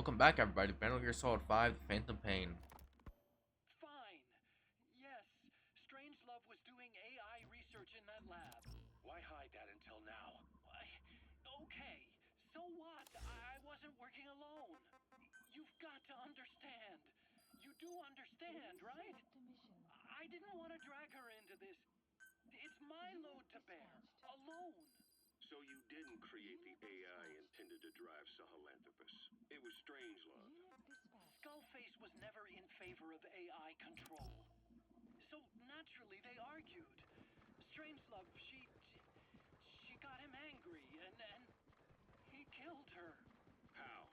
Welcome back, everybody. Metal Gear Solid 5: The Phantom Pain. Fine. Yes, Strangelove was doing AI research in that lab. Why hide that until now? Okay, so what? I wasn't working alone. You've got to understand. You do understand, right? I didn't want to drag her into this. It's my load to bear, alone. So you didn't create the AI intended to drive Sahelanthropus. It was Strangelove. Skullface was never in favor of AI control. So naturally they argued. Strangelove, she got him angry and he killed her. How?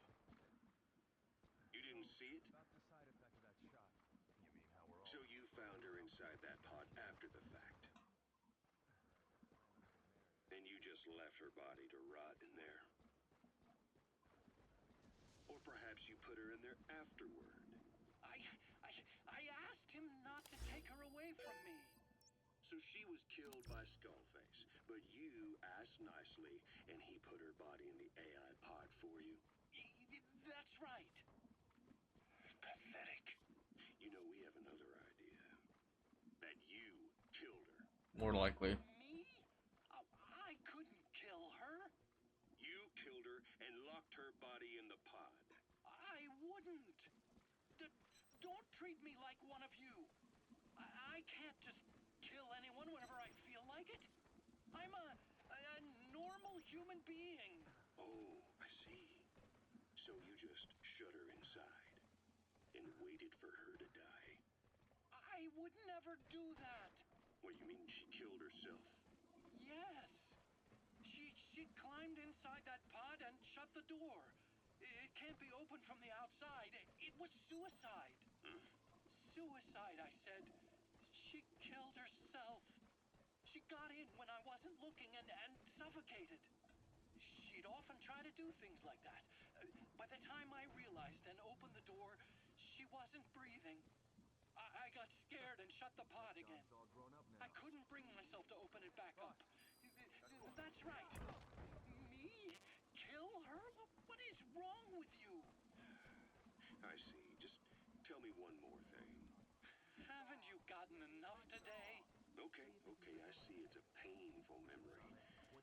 You didn't see it? About the side effect of that shot. You mean how we're all... So you found her inside that pod after the fact. And you just left her body to rot in there. Or perhaps you put her in there afterward. I asked him not to take her away from me. So she was killed by Skullface, but you asked nicely, and he put her body in the AI pod for you? That's right. Pathetic. You know, we have another idea. That you killed her. More likely. Me? Oh, I couldn't kill her. You killed her and locked her body in the pod. I wouldn't. Don't treat me like one of you. I can't just kill anyone whenever I feel like it. I'm a normal human being. Oh, I see. So you just shut her inside and waited for her to die. I would never do that. What, you mean she killed herself? Yes. She climbed inside that pod and shut the door. It can't be opened from the outside. It was suicide. Suicide, I said. She killed herself. She got in when I wasn't looking and suffocated. She'd often try to do things like that. By the time I realized and opened the door, she wasn't breathing. I got scared and shut the pod again. John's all grown up now. I couldn't bring myself to open it back up. That's right. Me? Kill her? What is wrong with you? I see. Just tell me one more thing. Haven't you gotten enough today? Okay, I see it's a painful memory.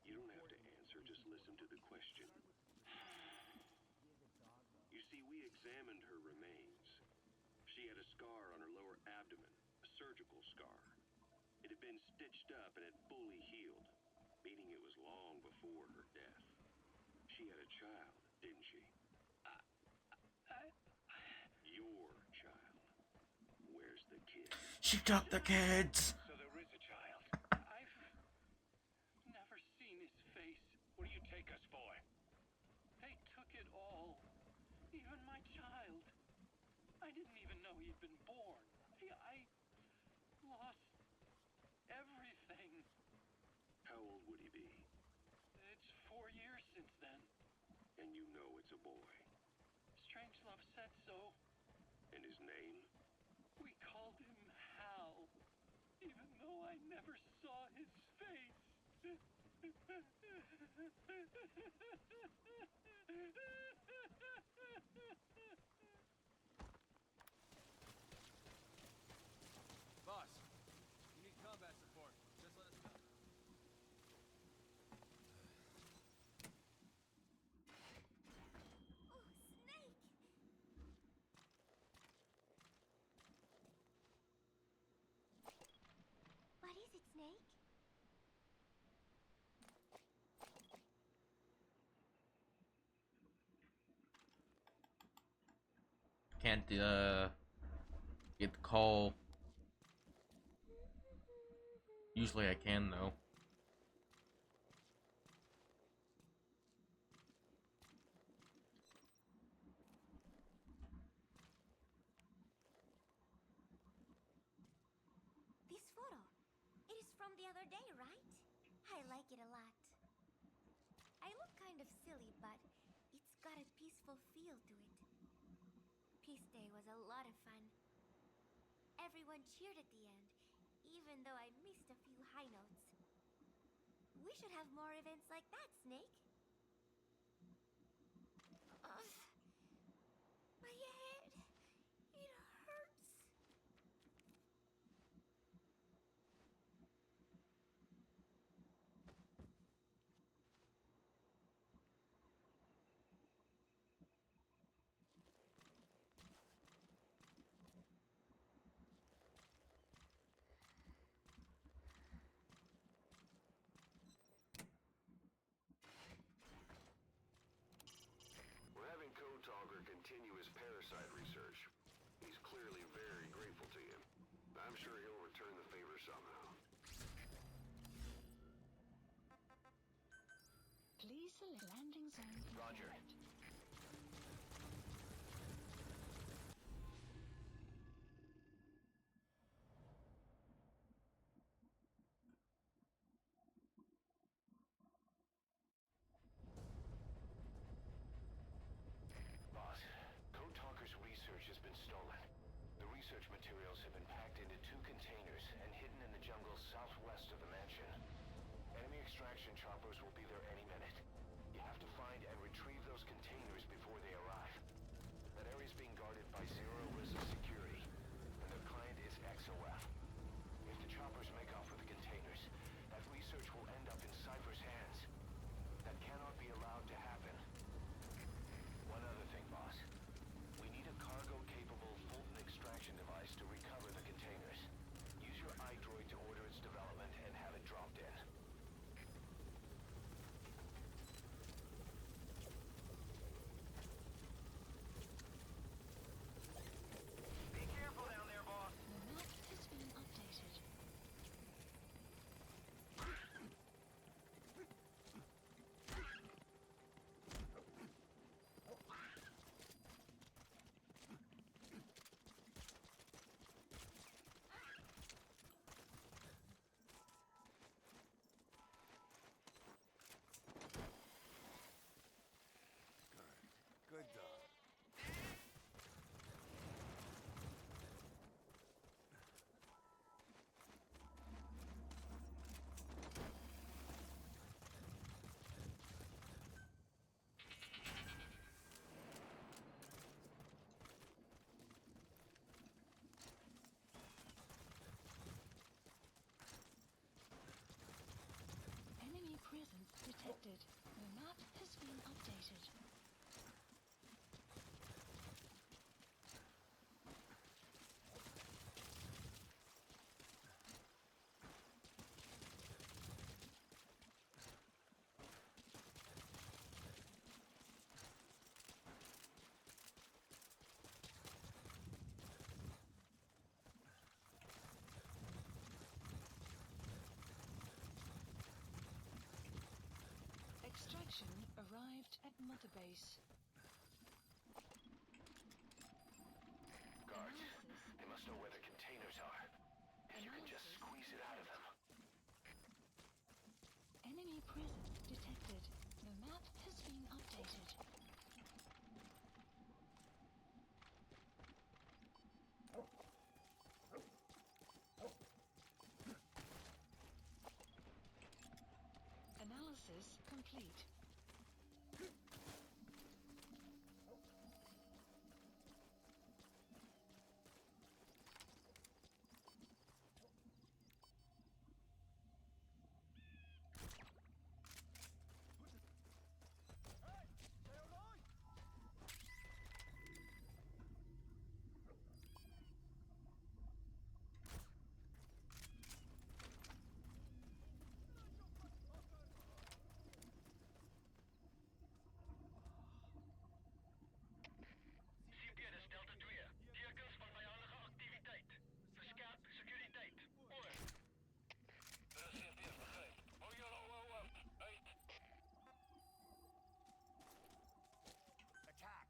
You don't have to answer, just listen to the question. You see, we examined her remains. She had a scar on her lower abdomen, a surgical scar. It had been stitched up and had fully healed, meaning it was long before her death. She had a child, didn't she? Your child. Where's the kid? She took the kids! So there is a child. I've never seen his face. What do you take us for? They took it all. Even my child. I didn't even know he'd been born. I lost everything. How old would he be? It's 4 years since then. And you know it's a boy. Strangelove said so. And his name? We called him Hal, even though I never saw his face. Boss, you need combat support. Just let us know. Oh, Snake! What is it, Snake? Can't, get the call. Usually I can, though. This photo. It is from the other day, right? I like it a lot. I look kind of silly, but it's got a peaceful feel to it. Peace Day was a lot of fun. Everyone cheered at the end, even though I missed a few high notes. We should have more events like that, Snake. suicide research. He's clearly very grateful to you. I'm sure he'll return the favor somehow. Please select landing zone. Roger. Boss, Code Talker's research has been stolen. The research materials have been packed into 2 containers and hidden in the jungle southwest of the mansion. Enemy extraction choppers will be there any minute. You have to find and retrieve those containers before they arrive. That area is being guarded by Zero Risk Security, and their client is XOF. If the choppers make off with the containers, that research will end up in Cypher's hands. That cannot be allowed to happen. One other thing, boss. We need a cargo-capable Fulton extraction device to recover the containers. Use your iDroid to order its development and have it dropped in. Be careful down there, boss. The map has been updated. Good dog. Enemy presence detected. The map has been updated. Extraction arrived at Mother Base. Guards, they must know where the containers are. If you can just squeeze it out of them. Enemy presence detected. The map has been updated. Analysis complete. CPS Delta 2. Tekens van vijandige activiteit. Verskerp sekuriteit. Oor. CPS begrijp. Oh, uit. Attack.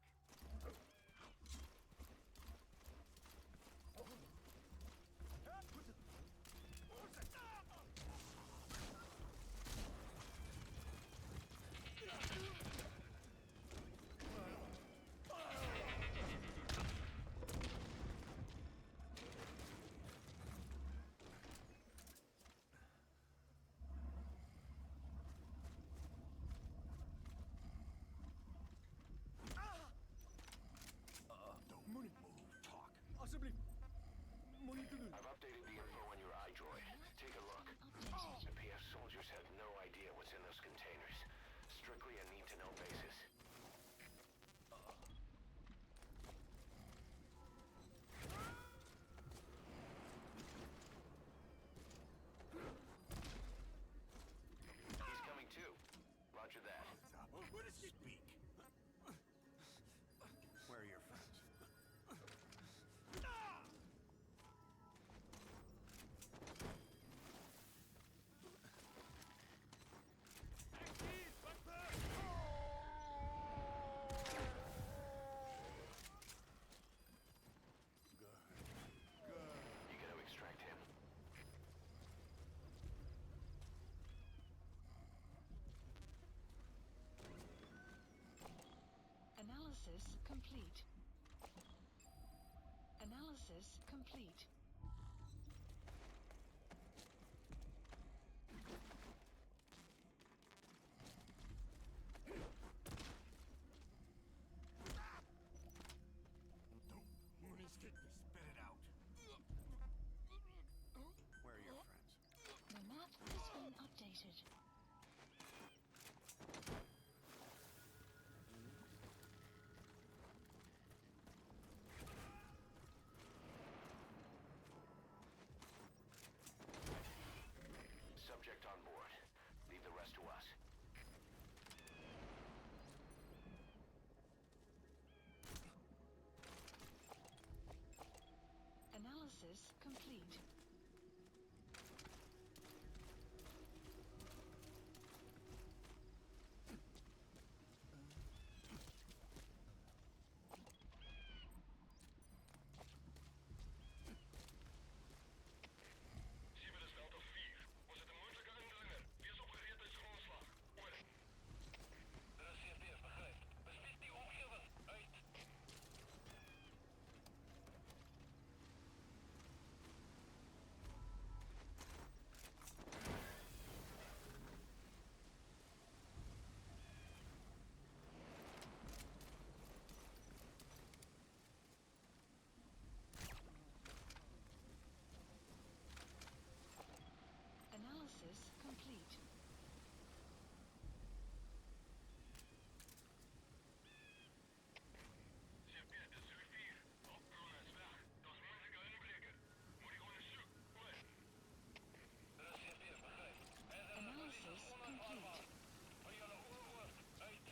Moet ik move, talk. Alsjeblieft. Moet je doen. I've updated the info on your iDroid. Take a look. Updated. The PF soldiers have no idea what's in those containers. Strictly a need-to-know basis. He's coming too. Roger that. Where does she speak? Where are your friends? Analysis complete. Analysis complete. Spit it out. Where are your friends? The map has been updated. Subject on board. Leave the rest to us. Analysis complete. Siebenesveld of 4. Was het een moeilijke indringer? Wees opgereed bij schoonslag. Oor. De CFDF begrijpt. Bespied die omgeving. Uit. Analysis complete. CFD, dit is rivier. Opbron is weg. Dat is moeilijke inbreker. Moet ik gewoon zoek. Oor. De CFDF begrijpt. Analysis complete. Van jullie oor. Uit.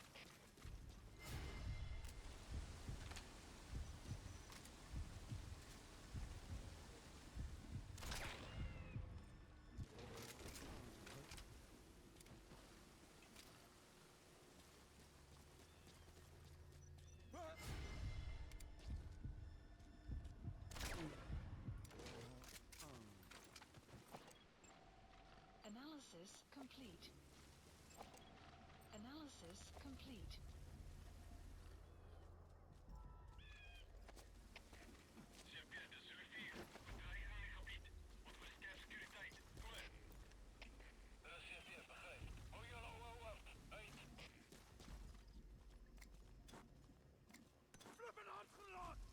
Analysis complete. Analysis complete. CFD, dit is rivier. We dreigen in het gebied. Wat voor sterfsecuriteit. Oor. De CFDF begrijpt. Hou jullie oor. Uit. Flippin' handgeraakt!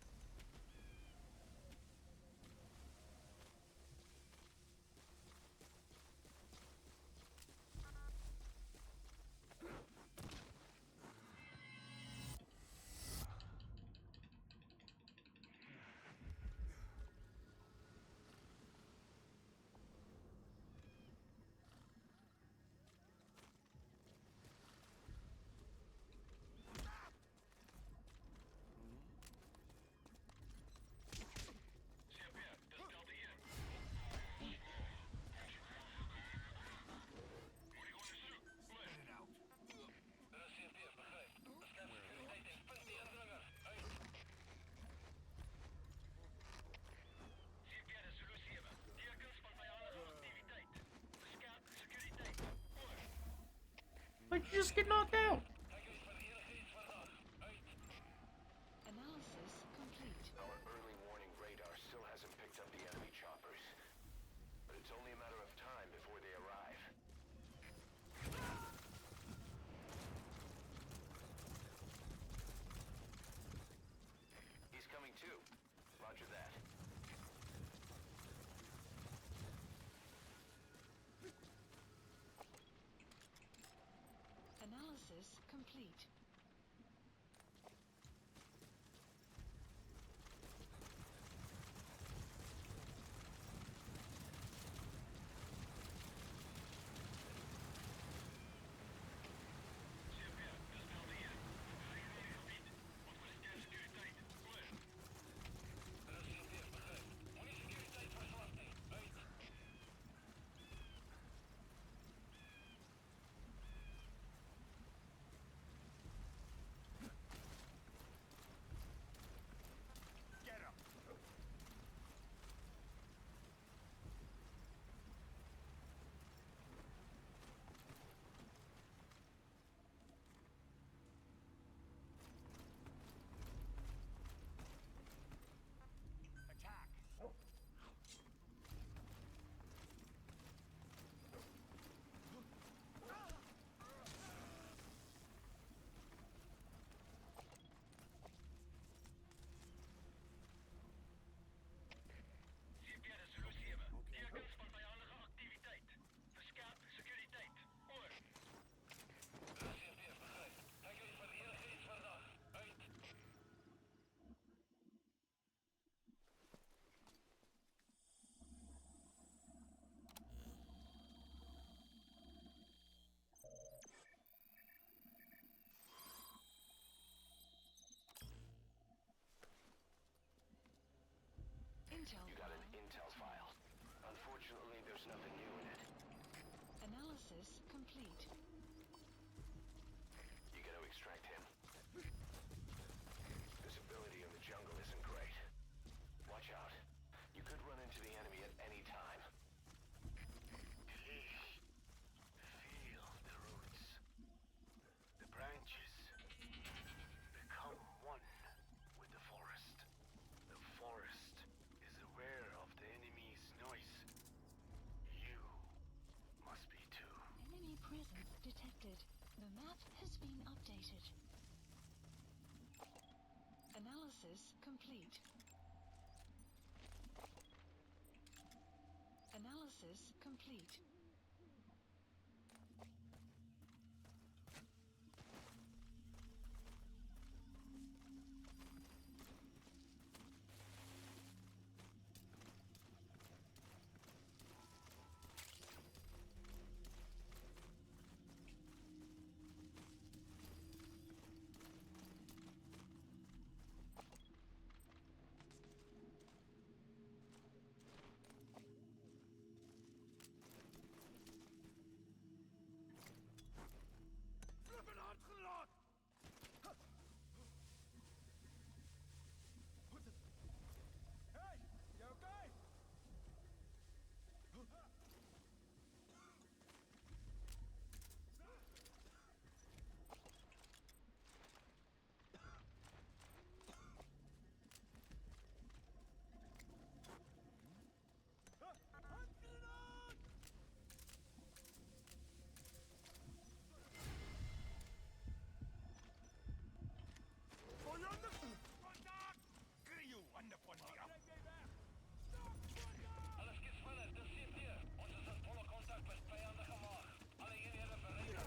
Like you just get knocked out. Analysis complete. Our early warning radar still hasn't picked up the enemy choppers. But it's only a matter of time before they arrive. He's coming too. Roger that. Analysis complete. Analysis complete. You gotta extract him. Visibility in the jungle isn't great. Watch out. You could run into the enemy at any time. Please feel the roots. The branches become one with the forest. The forest is aware of the enemy's noise. You must be too. Enemy presence detected. The map has been updated. Analysis complete. Analysis complete. Hey, you okay? Alles gespannt, das sind wir. Uns ist das Polo-Kontakt bis Payanda gemacht. Alle in ihre Verräter.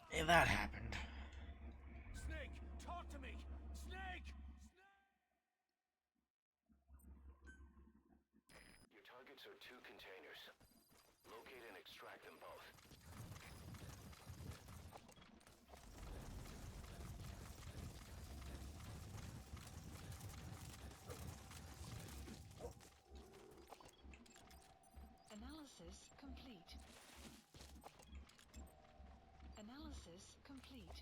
Hey, that happened. Snake, talk to me! Snake! Your targets are 2 containers. Locate and extract them both. Analysis complete. Analysis complete.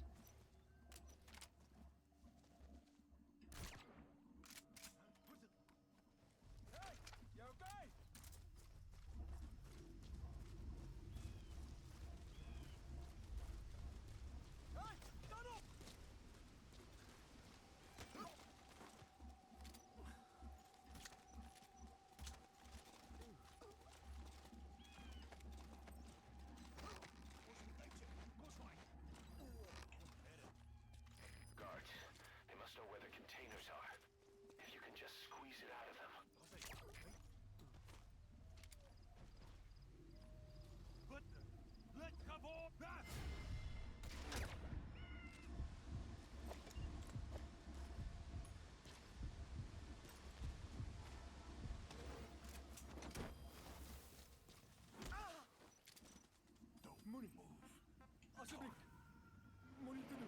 Hey, you okay? Hey, shut up! Guards, they must know where the containers are. If you can just squeeze it out of them. Let's come on! Money move. Asabi, what are you doing?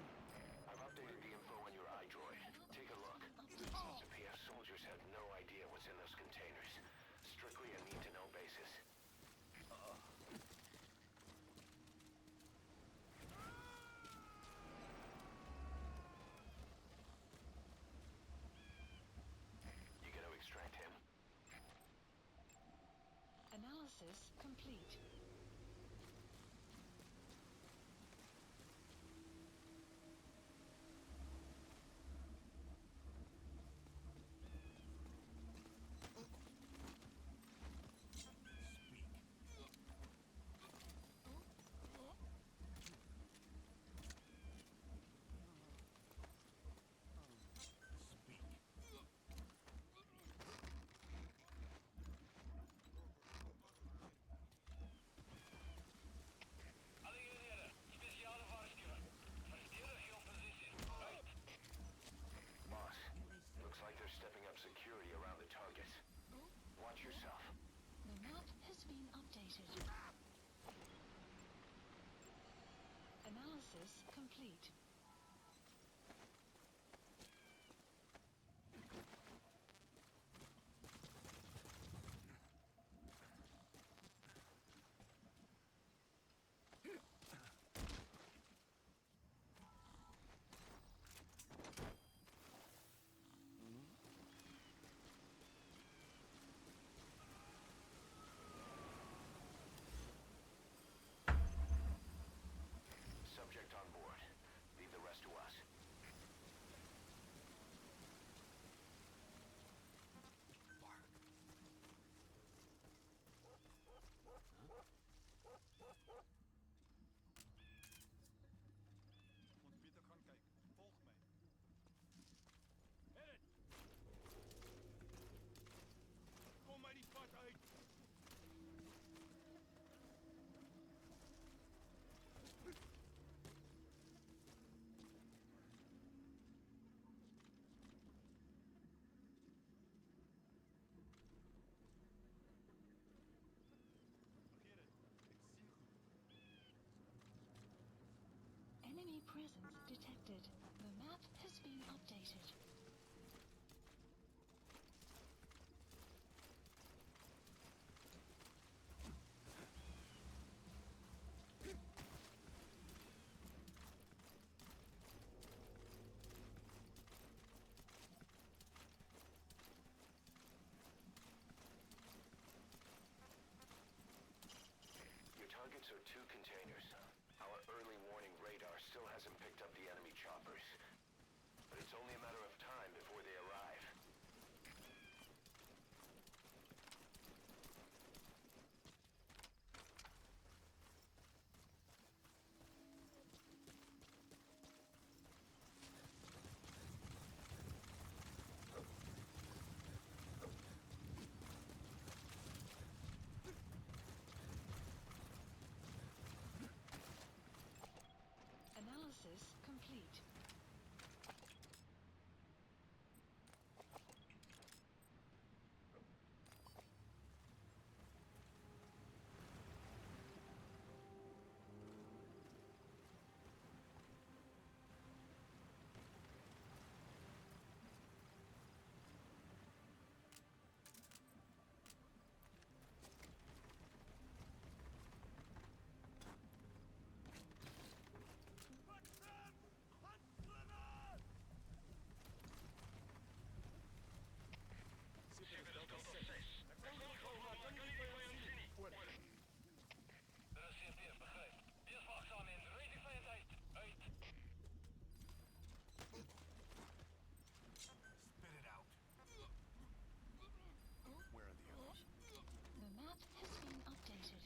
I've updated the info on your iDroid. Take a look. The PF soldiers have no idea what's in those containers. Strictly a need-to-know basis. You gotta extract him. Analysis complete. Alle eenheden, speciale waarschuwing. Verdedig your position. Right. Boss, looks like they're stepping up security around the target. Watch yourself. The map has been updated. Analysis complete. Subject on board. Leave the rest to us. Ontbieder gaan kijken. Volg mij. Hit it! Kom maar die pad uit! Vergeet het. Ik zie goed. Enemy presence detected. The map has been updated. Your targets are two containers. Our early warning radar still hasn't picked up the enemy choppers. But it's only a matter of time before they arrive. Analysis complete. Delta 6. Er kan niet komen, kan niet bij ons zien. Er is CPF, begrijp. Eerst wachtzaam in. Rating van het uit. Uit. Spit it out. Where are the others? The map has been updated.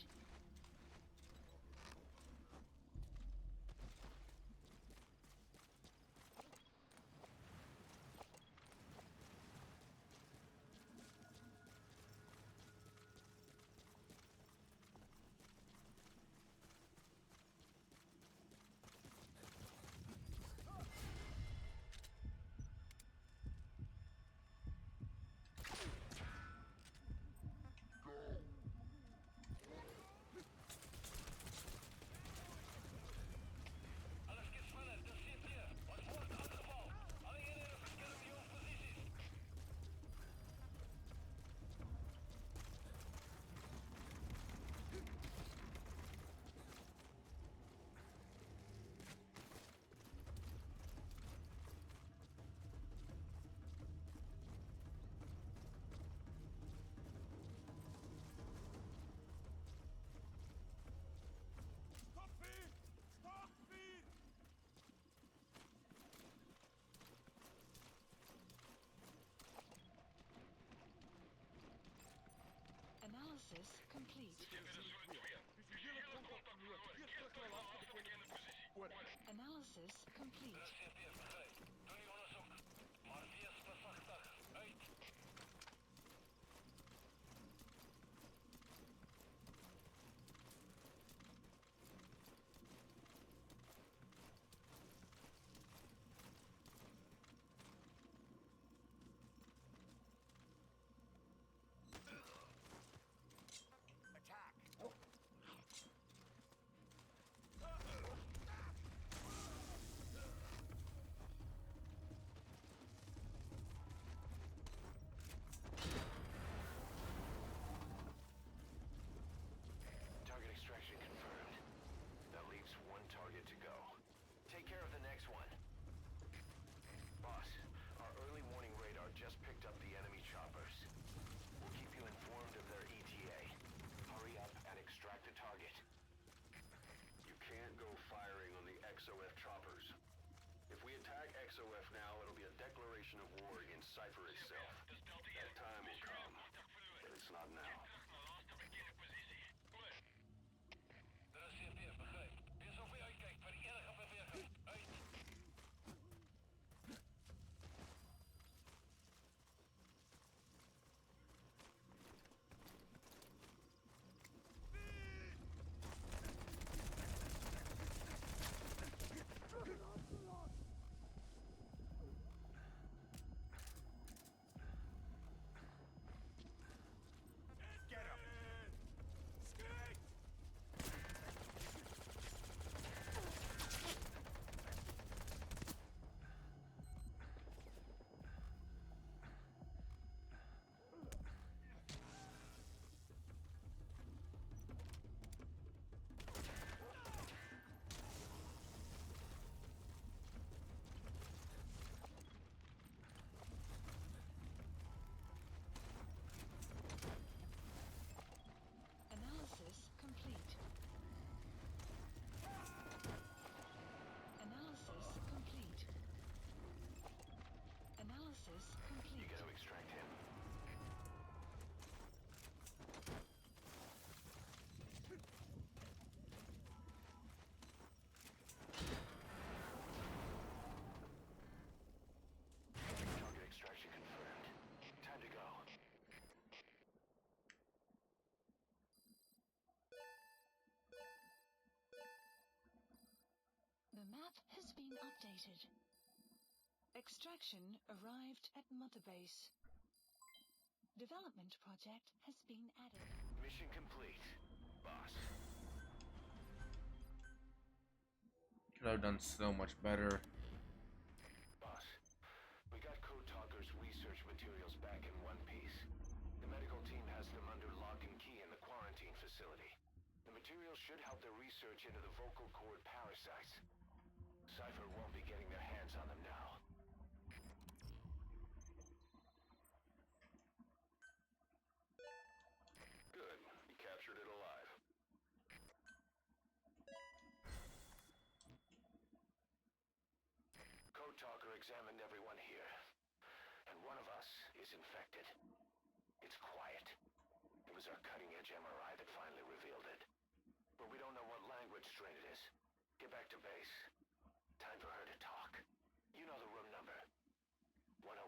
Alles geht sneller. De CPF. Ons wordt aangevallen. Alle eenheden beschermen je posities. Stop feed! Stop feed! Analysis complete. Visuele contact nu. Eerst terug naar de bekende positie. Analysis complete. CPF, begrijp. Doe je onderzoek. Maar wees voorzichtig. Uit. Attack! XOF choppers. If we attack XOF now, it'll be a declaration of war against Cypher itself. That time will come, but it's not now. Dat is CFDF, begrepen. Weer zover uitkijkt bij die enige beweger. Uit. Get him! Analysis complete. Analysis complete. Analysis You complete. gotta extract him. Target extraction confirmed. Time to go. The map has been updated. Extraction arrived at Mother Base. Development project has been added. Mission complete, boss. Could have done so much better. Boss, we got Code Talker's research materials back in one piece. The medical team has them under lock and key in the quarantine facility. The materials should help their research into the vocal cord parasites. Cypher won't be getting their hands on them now. Good. You captured it alive. Code Talker examined everyone here, and one of us is infected. It's quiet. It was our cutting-edge MRI that finally revealed it. But we don't know what language strain it is. Get back to base. Time for her to talk. You know the room number. 101.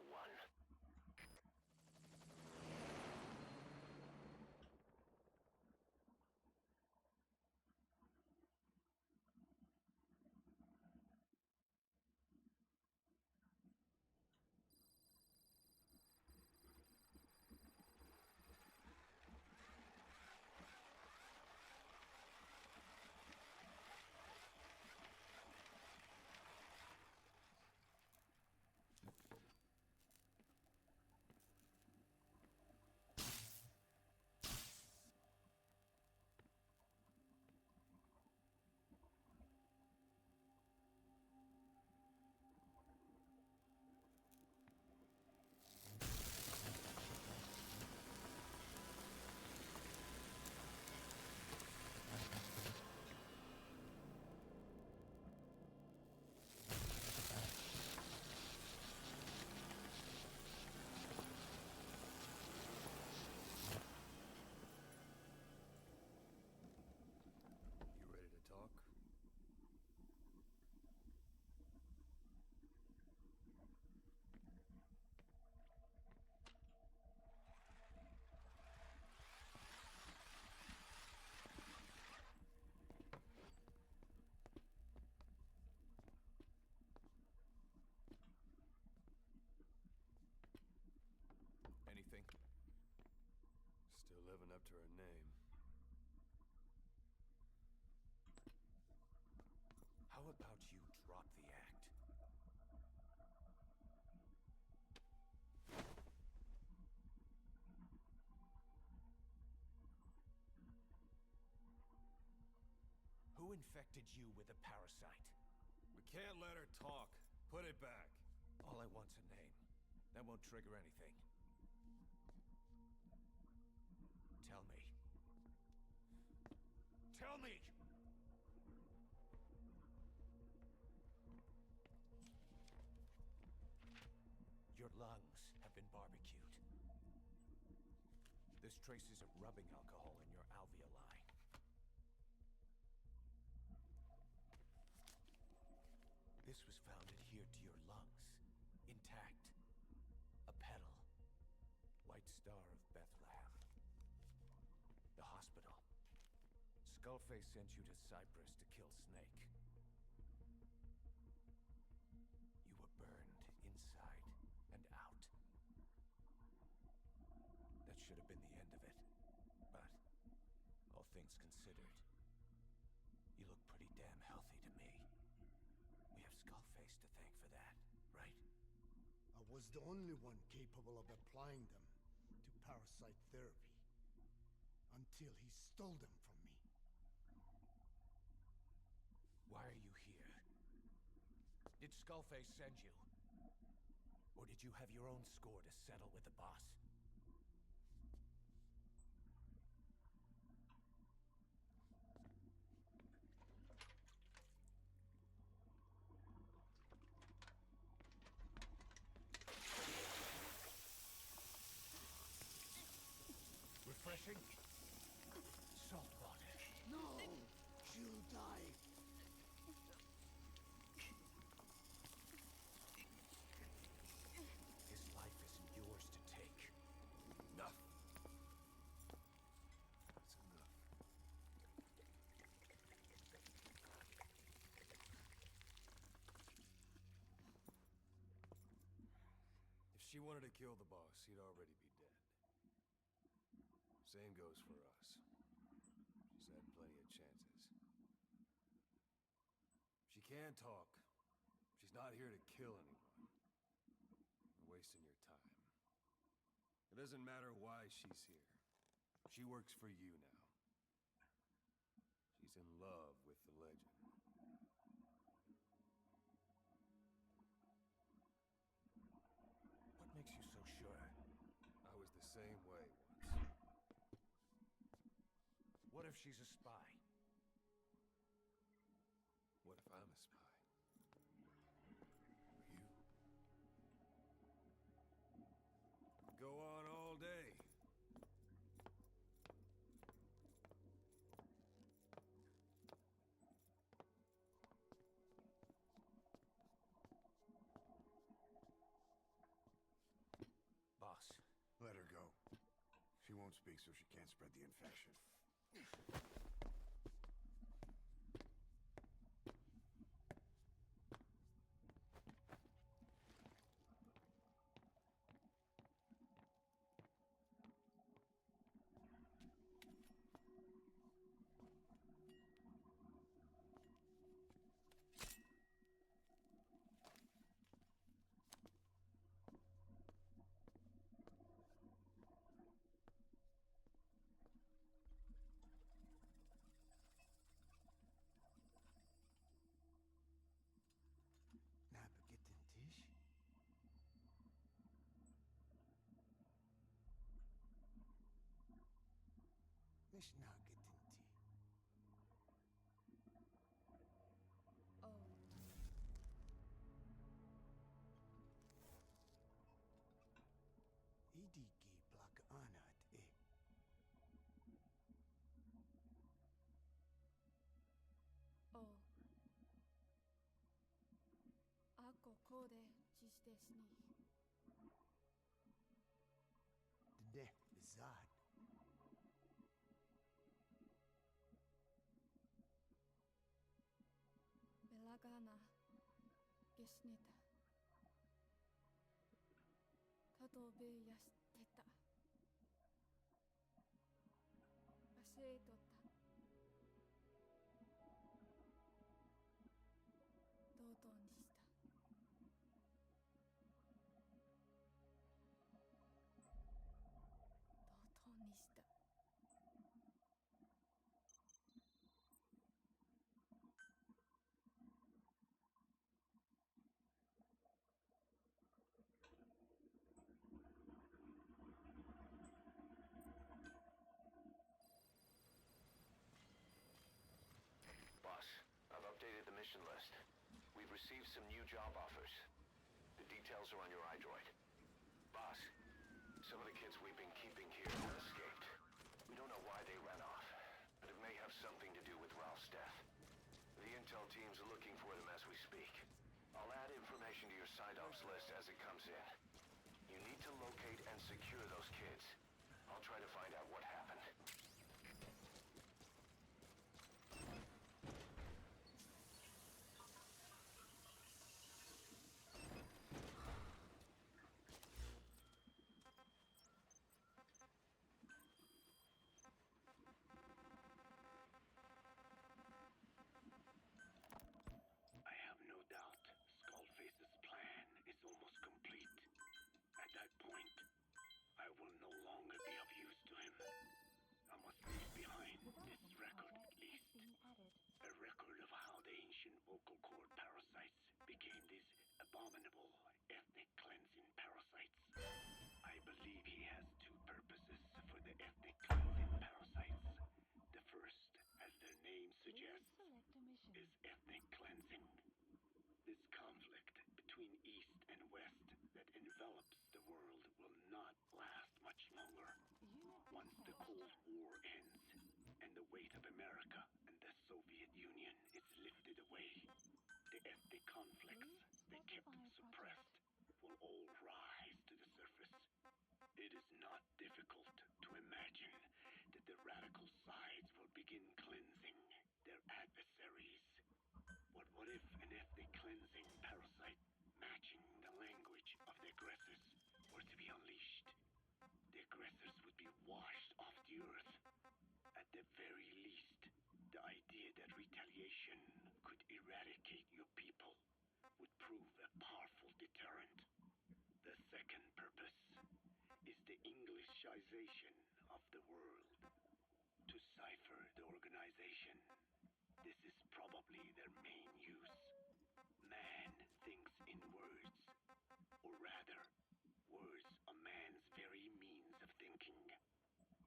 infected you with a parasite? We can't let her talk. Put it back. All I want's a name. That won't trigger anything. Tell me. Tell me! There's traces of rubbing alcohol in your alveoli. This was found adhered to your lungs, intact. A petal. White Star of Bethlehem. The hospital. Skullface sent you to Cyprus to kill Snake. You were burned inside and out. That should have been the end of it. But, all things considered, you look pretty damn healthy to me. We have Skullface to thank for that, right? I was the only one capable of applying them to parasite therapy. Until he stole them from me. Why are you here? Did Skullface send you? Or did you have your own score to settle with the boss? Refreshing? Salt water. No! She'll die! His life isn't yours to take. Enough. That's enough. If she wanted to kill the boss, he'd already be dead. Same goes for us. She's had plenty of chances. She can talk. She's not here to kill anyone. You're wasting your time. It doesn't matter why she's here. She works for you now. She's in love with the legend. What makes you so sure? I was the same way once. What if she's a spy? What if I'm a spy? Or you? Go on all day. Boss, Let her go. She won't speak so she can't spread the infection. Napagitin tish? Nish nagitin ti. Idiki plak anat e. Oh. Ako kode jish desu ni. Ne bizad. Belagana gesneta. Tadobe yasteta. Aseitota. Dodo ni shita. Dodo ni shita. Boss, I've updated the mission list. We've received some new job offers. The details are on your iDroid. Boss, some of the kids we've been keeping here have escaped. SIDOM's list as it comes in. You need to locate and secure those kids. I'll try to find out what happened. I have no doubt Skullface's plan is almost complete. At that point, I will no longer be of use to him. I must leave behind this record at least. A record of how the ancient vocal cord parasites became these abominable ethnic cleansing parasites. I believe he has two purposes for the ethnic cleansing parasites. The first, as their name suggests, is ethnic cleansing. This conflict between East and West that envelops the world will not last much longer. Once the Cold War ends, and the weight of America and the Soviet Union is lifted away, the ethnic conflicts they kept suppressed will all rise to the surface. It is not difficult to imagine that the radical sides will begin cleansing their adversaries. But what if an ethnic cleansing parasite matching the language of the aggressors were to be unleashed? The aggressors would be washed off the earth. At the very least, the idea that retaliation could eradicate your people would prove a powerful deterrent. The second purpose is the Englishization of the world. To cipher the organization, this is probably their main use. Man thinks in words, or rather, words are man's very means of thinking.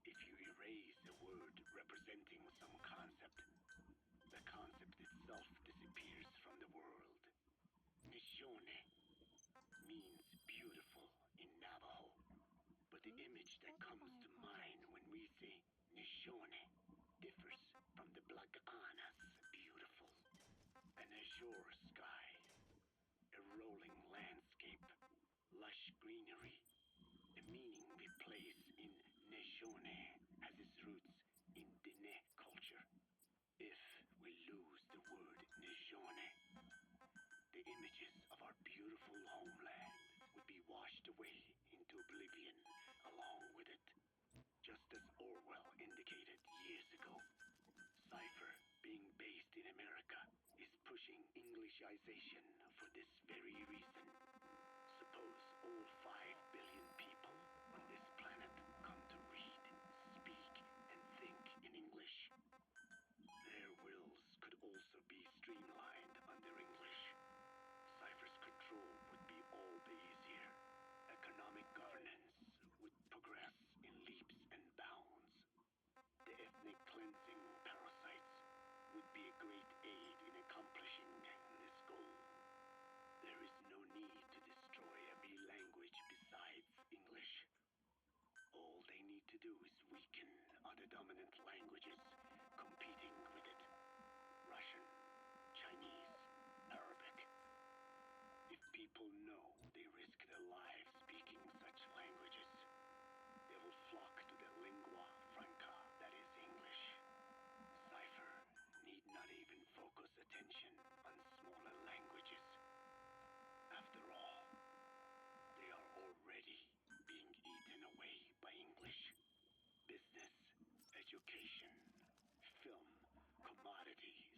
If you erase a word representing some concept, the concept itself disappears from the world. Nishone means beautiful in Navajo, but the image that comes to mind when we say Nishone differs from the Blagana's beautiful. An azure sky, a rolling landscape, lush greenery. The meaning we place in Nishone has its roots in Dene culture. If we lose the word Nishone, the images of our beautiful homeland would be washed away into oblivion along with it. Just as Orwell indicated years ago, Cypher, being based in America, is pushing Englishization for this very reason. Suppose all 5 billion people on this planet come to read, speak, and think in English. Their wills could also be streamlined under English. Cypher's control would be all the easier. Economic governance would progress in leaps and bounds. The ethnic cleansing parasites would be a great aid in accomplishing this goal. There is no need to destroy every language besides English. All they need to do is weaken other dominant languages competing with it. Russian, Chinese, Arabic. If people know they risk their lives speaking such languages, they will flock to the lingua franca that is English. Cypher need not even focus attention on smaller languages. After all, they are already being eaten away by English. Business, education, film, commodities.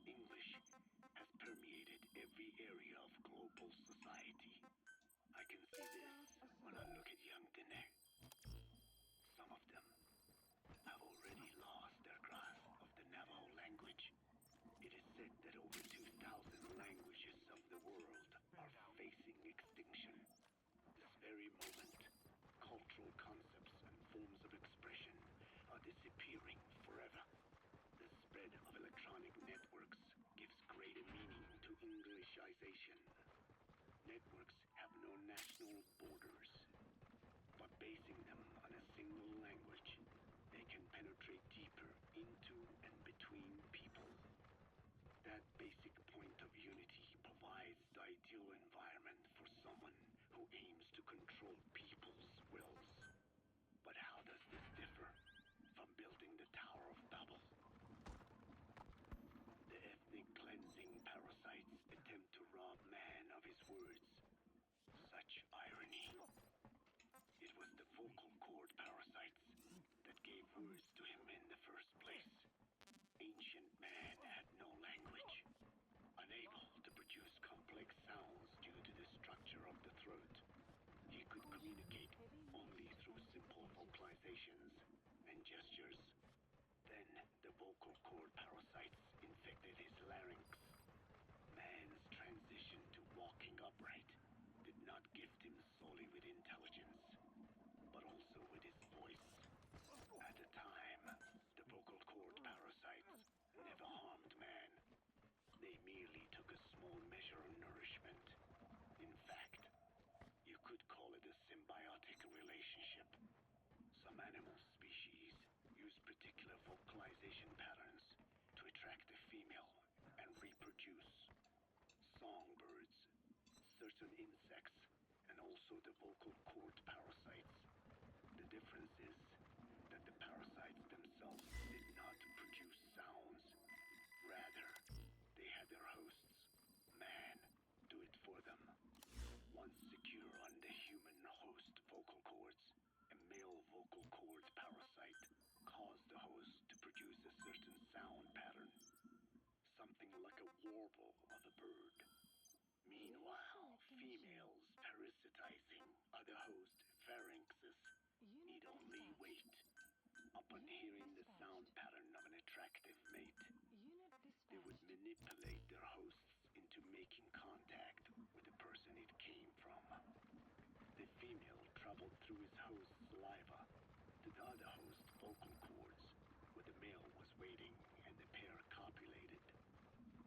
English has permeated every area of global society. I can see this when I look at young Dene. Some of them have already lost their grasp of the Navajo language. It is said that over 2,000 languages of the world are facing extinction. This very moment, cultural concepts and forms of expression are disappearing forever. The spread of electronic networks gives greater meaning to Englishization. Networks have no national borders. By basing them on a single language, they can penetrate deeper into and between people. That basic point of unity provides the ideal environment control people's wills. But how does this differ from building the Tower of Babel? The ethnic cleansing parasites attempt to rob man of his words. Such irony. It was the vocal cord parasites that gave words to him in the first place. Ancient man had no language, unable to produce complex sounds due to the structure of the throat. He could communicate only through simple vocalizations and gestures. Then the vocal cord parasites infected his larynx. Man's transition to walking upright did not gift him solely with intelligence, but also with his voice. At the time, the vocal cord parasites never harmed man. They merely took a small measure of nourishment. In fact, you could call it a symbiotic relationship. Some animal species use particular vocalization patterns to attract a female and reproduce. Songbirds, certain insects, and also the vocal cord parasites. The difference is that the parasites themselves did not produce sounds. Rather, they had their hosts, man, do it for them. Once secure on the human host vocal cords, a male vocal cord parasite caused the host to produce a certain sound pattern, something like a warble of a bird. Meanwhile, females parasitizing other host pharynxes need only wait. Upon hearing the sound pattern of an attractive mate, they would manipulate their hosts into making contact with the person it came from. The female traveled through his host's saliva to the other host's vocal cords, where the male was waiting and the pair copulated.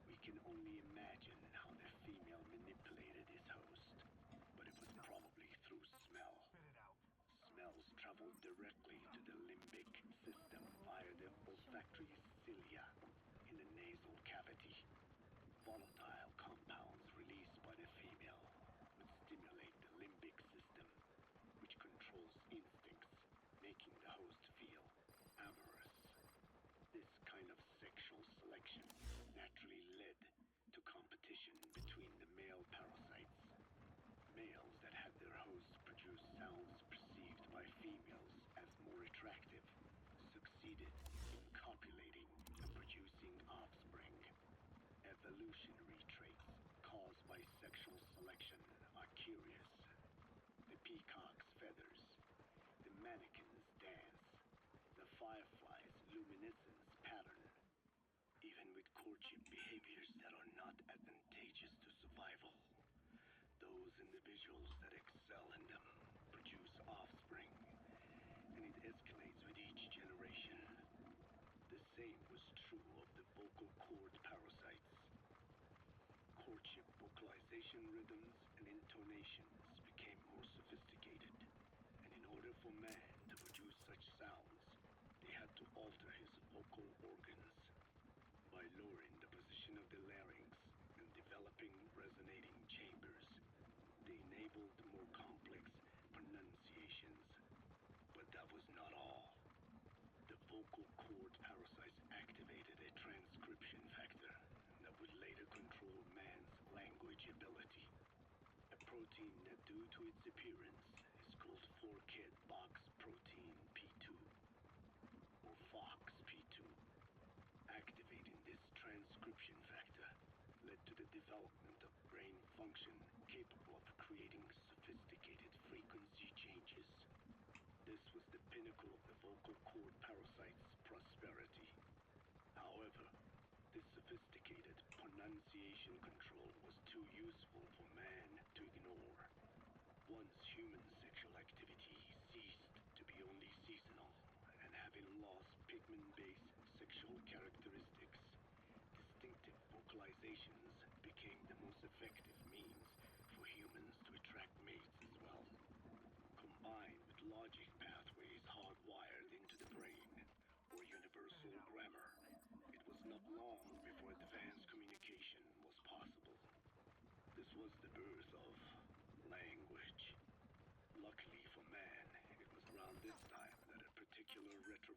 We can only imagine how the female manipulated his host, but it was probably through smell. Smells traveled directly to the limbic system via the olfactory cilia in the nasal cavity. Volatile compounds released by the female would stimulate the limbic system, which controls instincts, making the host feel amorous. This kind of sexual selection naturally led to competition between the male parasites. Males that had their hosts produce sounds perceived by females as more attractive succeeded in copulating and producing offspring. Evolutionary traits caused by sexual selection are curious. The peacock's feathers, the mannequin's dance, the firefly's luminescence pattern. Even with courtship behaviors that are not advantageous to survival, those individuals that excel in them produce offspring, and it escalates with each generation. The same was true of the vocal cord parasites. Courtship vocalization rhythms and intonations became more sophisticated, and in order for man to produce such sounds, they had to alter his vocal organs. By lowering the position of the larynx and developing resonating chambers, they enabled more complex pronunciations. But that was not all. The vocal cord parasites activated a transcription factor that would later control man's language ability. A protein that, due to its appearance, is called forkhead box protein P2, or FOXP2. Activating this transcription factor led to the development of brain function capable of creating sophisticated frequency changes. This was the pinnacle of the vocal cord parasite's prosperity. However, this sophisticated pronunciation control was too useful for man to ignore. Once human sexual activity ceased to be only seasonal, and having lost pigment-based sexual characteristics, distinctive vocalizations became the most effective means for humans to attract mates as well. Combined with logic pathways hardwired into the brain, or universal grammar, it was not long before advanced communication was possible. This was the birth of language.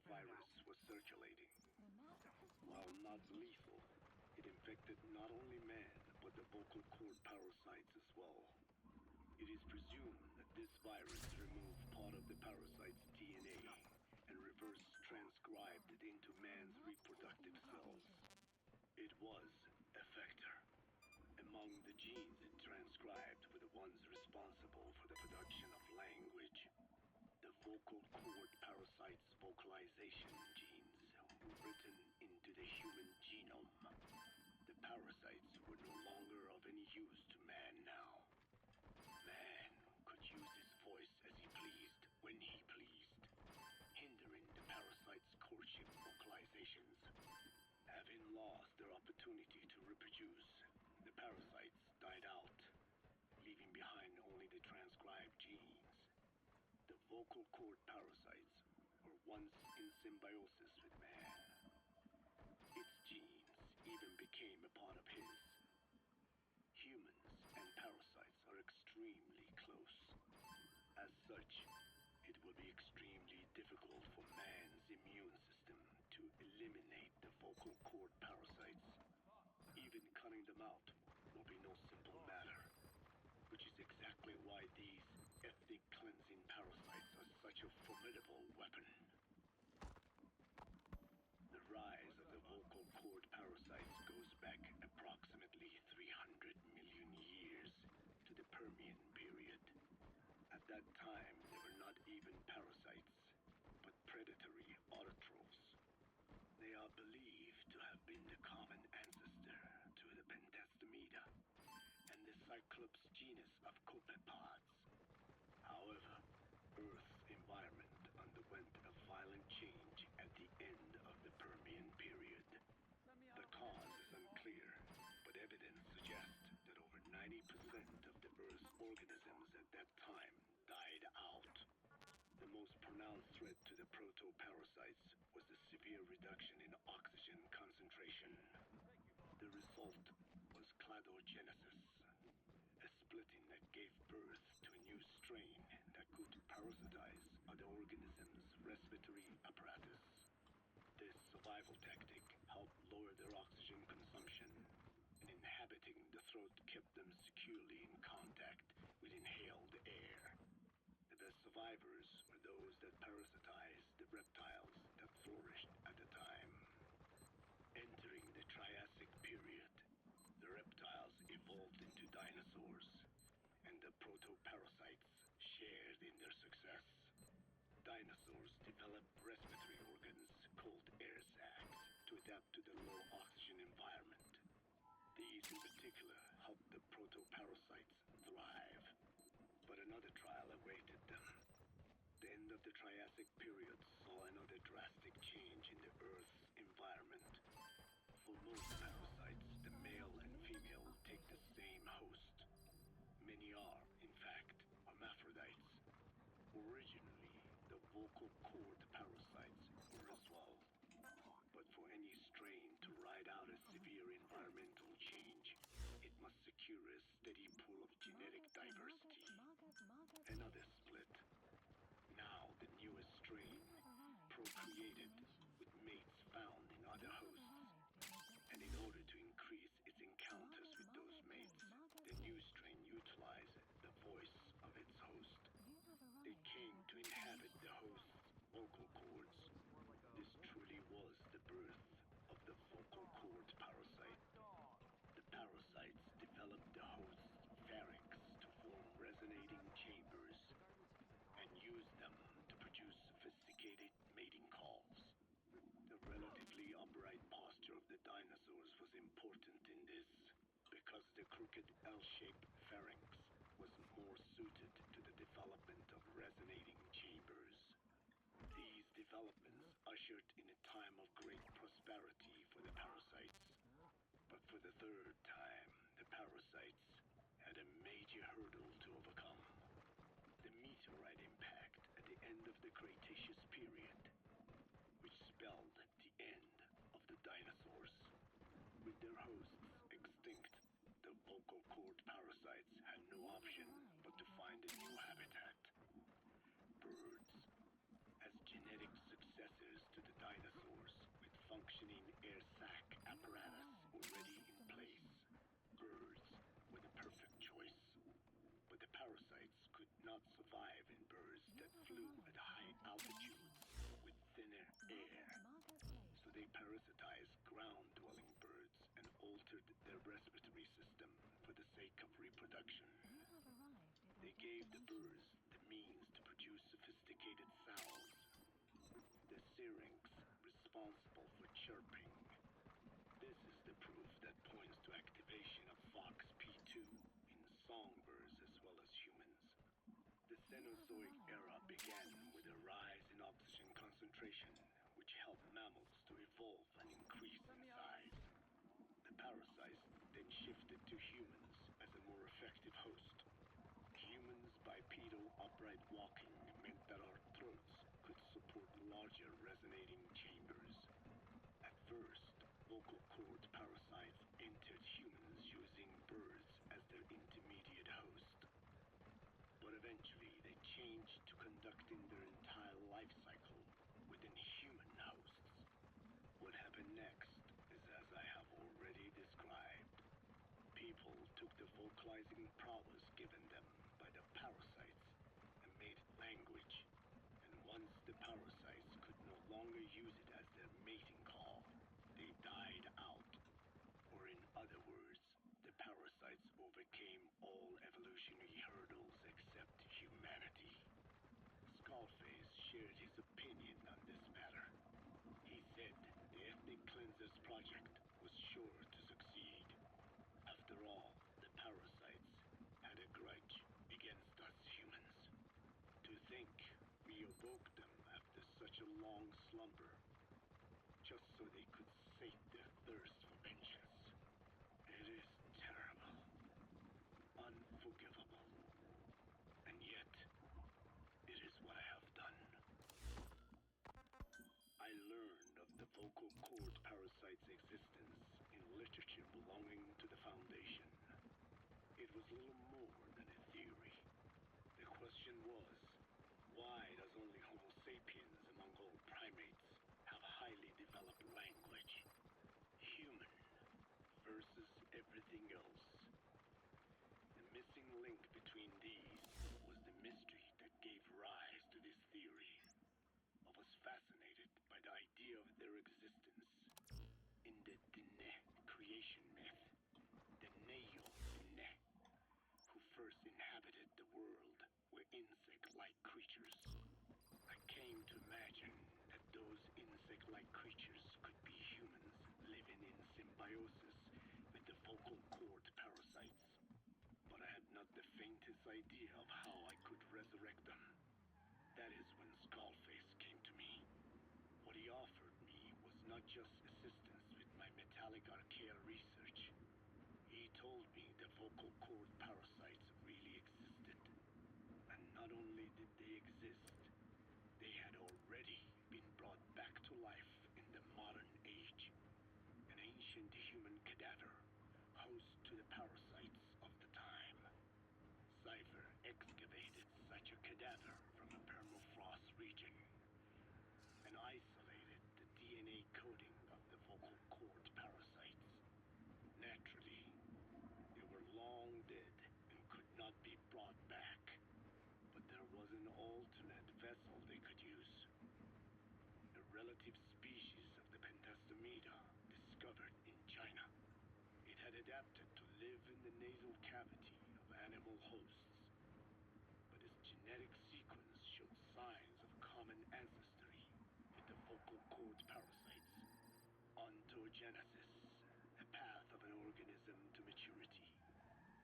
virus was circulating. The map has While not lethal, it infected not only man, but the vocal cord parasites as well. It is presumed that this virus removed part of the parasite's DNA and reverse transcribed it into man's reproductive cells. It was effector. Among the genes it transcribed were the ones responsible for the production of language. The vocal cord parasite's vocalization genes were written into the human genome. The parasites were no longer of any use to man now. Man could use his voice as he pleased, when he pleased, hindering the parasite's courtship vocalizations. Having lost their opportunity to reproduce, the parasites died out, leaving behind only the transcribed genes. The vocal cord parasites were once in symbiosis with man. Its genes even became a part of his. Humans and parasites are extremely close. As such, it will be extremely difficult for man's immune system to eliminate the vocal cord parasites. Even cutting them out will be no simple matter, which is exactly why these ethnic cleansing parasites are such a formidable weapon. The rise of the vocal cord parasites goes back approximately 300 million years to the Permian period. At that time, they were not even parasites, but predatory autotrophs. They are believed to have been the common ancestor to the Pentastemida and the Cyclops genus of copepods. However, Earth's environment underwent a violent change at the end of the Permian period. The cause is unclear, but evidence suggests that over 90% of the Earth's organisms at that time died out. The most pronounced threat to the protoparasites was the severe reduction in oxygen concentration. The result was cladogenesis, a splitting that gave birth to a new strain that could parasitize other organisms' respiratory apparatus. This survival tactic helped lower their oxygen consumption, and inhabiting the throat kept them securely in contact with inhaled air. The best survivors were those that parasitized the reptiles that flourished at the time. Entering the Triassic period, the reptiles evolved into dinosaurs, and the protoparasites shared in their success. Dinosaurs developed respiratory organs called air sacs to adapt to the low oxygen environment. These in particular helped the protoparasites thrive. But another trial awaited them. The end of the Triassic period saw another drastic change in the Earth's environment. For most parasites, the male and female take the same host. Many are, in fact, hermaphrodites. Originally, the vocal cord parasites were as well. But for any strain to ride out a severe environmental change, it must secure a steady pool of genetic diversity. Another split. Now the newest strain procreated with mates found in other hosts. And in order to increase its encounters with those mates, the new strain utilized the voice of its host. They came to inhabit the host's vocal cords. This truly was the birth of the vocal cord parasite. The parasites developed the host's pharynx to form resonating chambers and used them to produce sophisticated mating calls. The relatively upright posture of the dinosaurs was important in this, because the crooked L-shaped pharynx was more suited to the development of resonating chambers. These developments ushered in a time of great prosperity for the parasites. But for the third time, the parasites had a major hurdle to overcome. The meteorite impact at the end of the Cretaceous period, which spelled the end of the dinosaurs. With their hosts extinct, the vocal cord parasites had no option but to find a new habitat. Birds, as genetic successors to functioning air sac apparatus already in place. Birds were the perfect choice. But the parasites could not survive in birds that flew at high altitudes with thinner air. So they parasitized ground-dwelling birds and altered their respiratory system for the sake of reproduction. They gave the birds the means to produce sophisticated sounds. The syrinx responsible for chirping. This is the proof that points to activation of FOXP2 in songbirds as well as humans. The Cenozoic era began with a rise in oxygen concentration, which helped mammals to evolve and increase in size. The parasites then shifted to humans as a more effective host. Humans' bipedal upright walking meant that our throats could support larger resonating chambers. At first, vocal cord parasites entered humans using birds as their intermediate host. But eventually, they changed to conducting their entire life cycle within human hosts. What happened next is as I have already described. People took the vocalizing prowess given them by the parasites and made it language. And once the parasites could no longer use it as their mating call, they died out. Or in other words, the parasites overcame all evolutionary hurdles except humanity. Skullface shared his opinion on this matter. He said the Ethnic Cleansers Project was sure to succeed. After all, the parasites had a grudge against us humans. To think we awoke them after such a long slumber, just so they could sate their thirst for vengeance. It is terrible, unforgivable, and yet, it is what I have done. I learned of the vocal cord parasite's existence in literature belonging to the Foundation. It was little more than a theory. The question was, why does only Homo sapiens among all primates have highly developed language? Human versus everything else. The missing link between these was the mystery that gave rise to this theory. I was fascinated by the idea of their existence in the Dene creation myth. The Neo Dene, who first inhabited the world, were insect-like creatures. I came to imagine that those insect-like creatures could be humans living in symbiosis with the vocal cord parasites. But I had not the faintest idea of how I could resurrect them. That is when Skullface came to me. What he offered me was not just assistance with my metallic archaea research. He told me the vocal cord parasites really existed. And not only did they exist, they had already been brought back to life in the modern age. An ancient human cadaver, host to the parasites of the time. Cypher excavated such a cadaver from a permafrost region and isolated the DNA coding of the vocal cord parasites. Naturally, they were long dead and could not be brought back, but there was an alternate vessel they could use. A relative species of the Pentastomida discovered in China. It had adapted to live in the nasal cavity of animal hosts, but its genetic sequence showed signs of common ancestry with the vocal cord parasites. Ontogenesis, a path of an organism to maturity,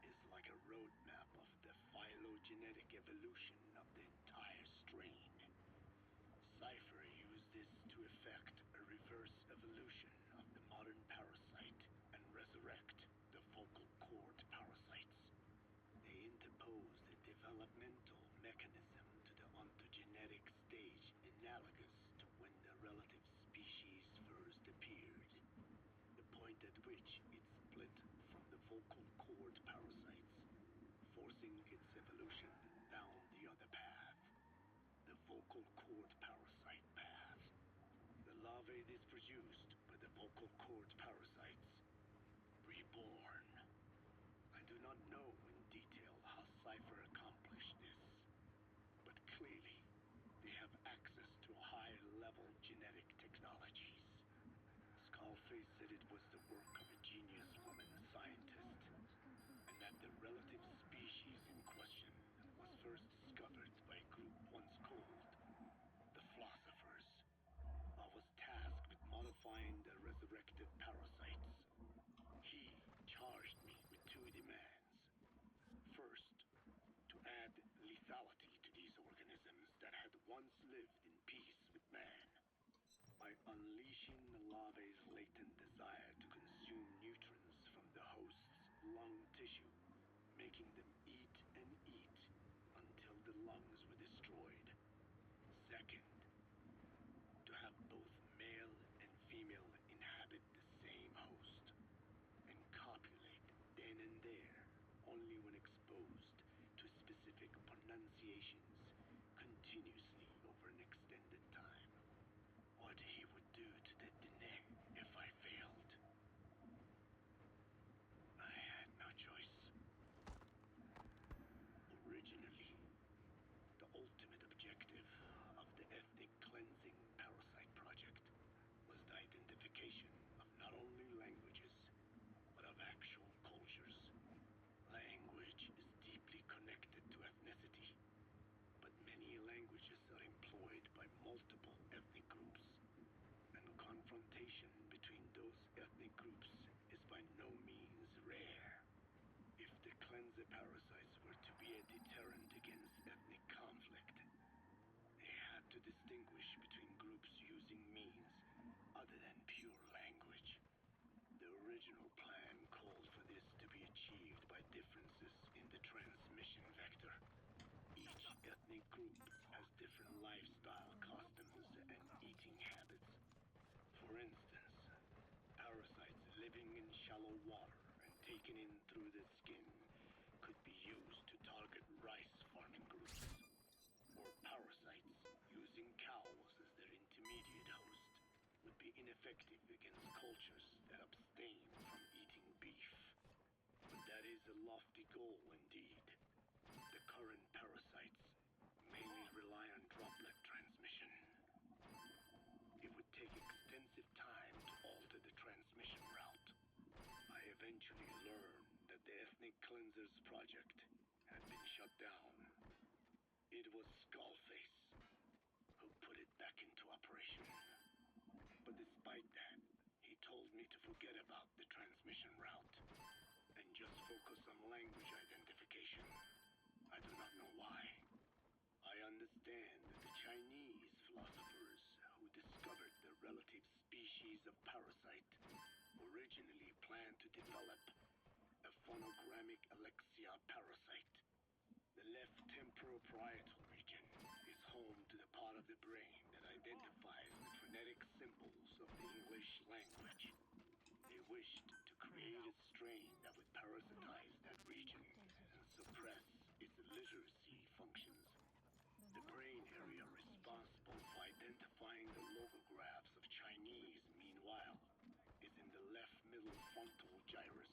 is like a roadmap of the phylogenetic evolution of the entire strain. Cypher used this to effect a reverse evolution of the modern parasite and resurrect the vocal cord parasites. They interposed a developmental mechanism to the ontogenetic stage analogous to when the relative species first appeared, the point at which it split from the vocal cord parasites, forcing its evolution down the other path, the vocal cord parasite path. The larvae this produced Accord parasites. Reborn. I do not know in detail how Cypher accomplished this, but clearly they have access to high-level genetic technologies. Skullface said it was the work of a genius woman scientist, and that the relative species in question was first discovered by a group once called the Philosophers. I was tasked with modifying the resurrected parasites. He charged me with two demands. First, to add lethality to these organisms that had once lived in peace with man, by unleashing the larvae's latent desire to consume nutrients from the host's lung tissue, making them eat and eat until the lungs were destroyed. Second, to have both male and female inhabit the same host and copulate then and there only when exposed to specific pronunciations continuously over an extended time. What he would do to the Dene if I failed. I had no choice. Originally, the ultimate objective of the ethnic cleansing parasite project was the identification of not only languages, but of actual cultures. Language is deeply connected to ethnicity, but many languages are employed by multiple ethnic groups, and confrontation between those ethnic groups is by no means rare. If the cleanser parasites were to be a deterrent against ethnic conflict, they had to distinguish between groups using means other than pure language. The original plan called for this to be achieved by differences in the transmission vector. Each ethnic group has different lifestyle customs and eating habits. For instance, parasites living in shallow water and taken in through the skin could be used to target rice farming groups, or parasites using cows as their intermediate host would be ineffective against cultures that abstain from eating beef. But that is a lofty goal indeed. The current parasites mainly rely on droplet transmission. It would take extensive time to alter the transmission route. I eventually learned that the Ethnic Cleansers project had been shut down. It was Skullface who put it back into operation. But despite that, he told me to forget about the transmission route and just focus on language identification. I do not know why. I understand that the Chinese philosophers who discovered the relative species of parasite originally planned to develop a phonogrammic Alexia parasite. The left temporoparietal region is home to the part of the brain that identifies the phonetic symbols of the English language. They wished to create a strain that would parasitize that region and suppress its literacy functions. The brain area responsible for identifying the logographs of Chinese, meanwhile, is in the left middle frontal gyrus,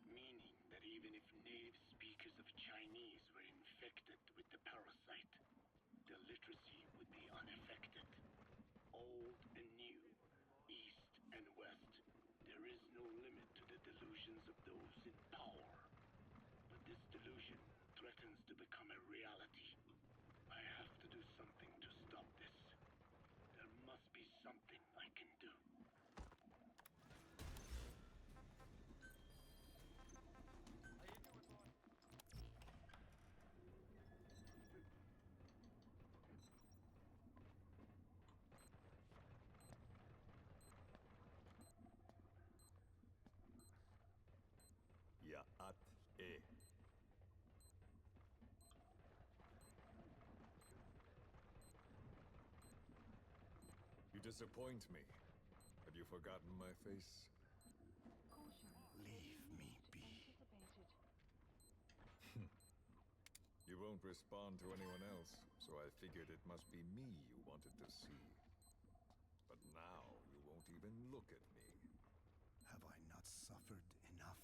meaning that even if native speakers of Chinese were infected with the parasite, the literacy would be unaffected. Old and new, east and west, there is no limit to the delusions of those in power. But this delusion threatens to become a reality. I have to do something to stop this. There must be something I can do. Ya'at E. You disappoint me. Have you forgotten my face? Caution. Leave me be. Anticipated. You won't respond to anyone else, so I figured it must be me you wanted to see. But now you won't even look at me. Have I not suffered enough?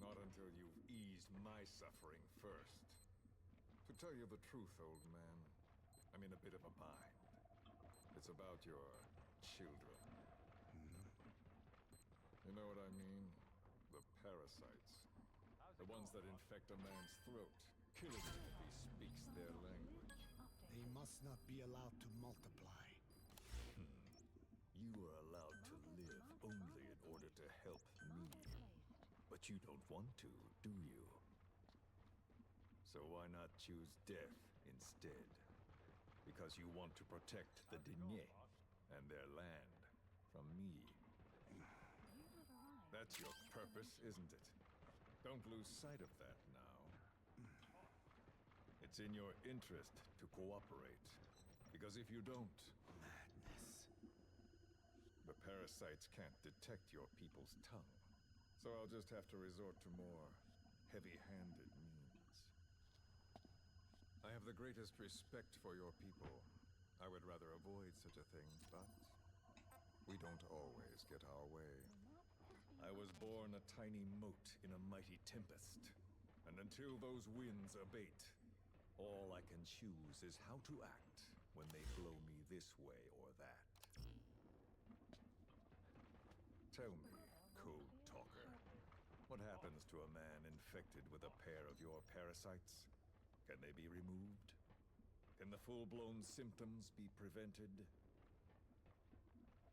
Not until you've eased my suffering first. To tell you the truth, old man, I'm in a bit of a bind. It's about your children. You know what I mean? The parasites. The ones that infect a man's throat, killing him if he speaks their language. They must not be allowed to multiply. You are allowed to live only in order to help me. But you don't want to, do you? So why not choose death instead? Because you want to protect the Diné and their land from me. That's your purpose, isn't it? Don't lose sight of that now. It's in your interest to cooperate. Because if you don't... Madness. The parasites can't detect your people's tongue. So I'll just have to resort to more heavy-handed means. I have the greatest respect for your people. I would rather avoid such a thing, but we don't always get our way. I was born a tiny mote in a mighty tempest, and until those winds abate, all I can choose is how to act when they blow me this way or that. Tell me, Code Talker, what happens to a man infected with a pair of your parasites? Can they be removed? Can the full-blown symptoms be prevented?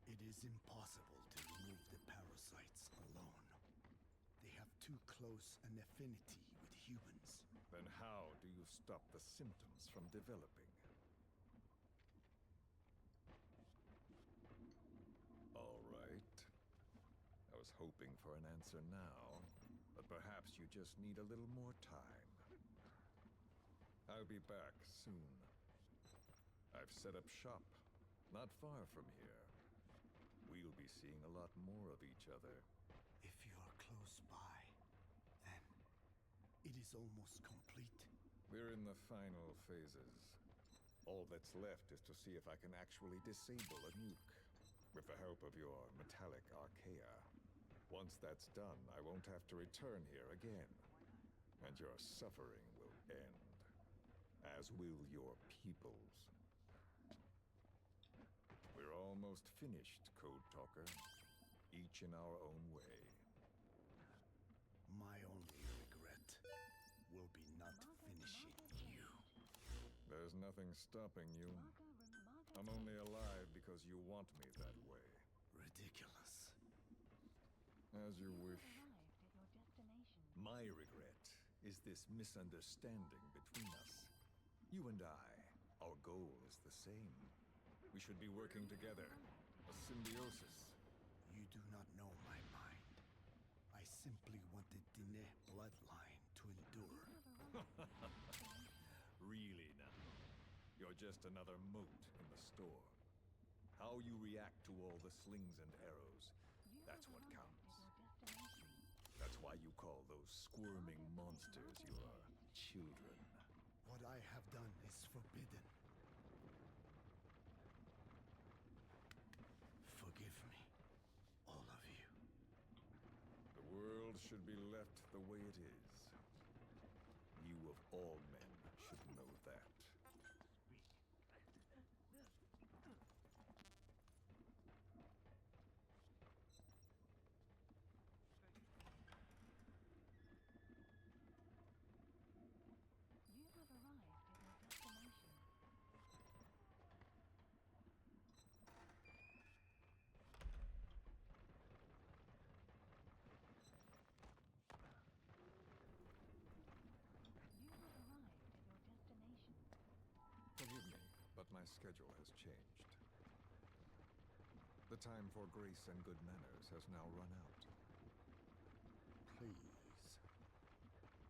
It is impossible to remove the parasites alone. They have too close an affinity with humans. Then how do you stop the symptoms from developing? All right. I was hoping for an answer now, but perhaps you just need a little more time. I'll be back soon. I've set up shop, not far from here. We'll be seeing a lot more of each other. If you are close by, then it is almost complete. We're in the final phases. All that's left is to see if I can actually disable a nuke, with the help of your metallic archaea. Once that's done, I won't have to return here again, and your suffering will end, as will your people's. We're almost finished, Code Talker, each in our own way. My only regret will be not finishing you. There's nothing stopping you. I'm only alive because you want me that way. Ridiculous. As you wish. My regret is this misunderstanding between us. You and I, our goal is the same. We should be working together. A symbiosis. You do not know my mind. I simply want the Diné bloodline to endure. Really now? You're just another mote in the store. How you react to all the slings and arrows, that's what counts. That's why you call those squirming monsters your children. What I have done is forbidden. Forgive me, all of you. The world should be left the way it is. You of all men should know that. Forgive me, but my schedule has changed. The time for grace and good manners has now run out. Please.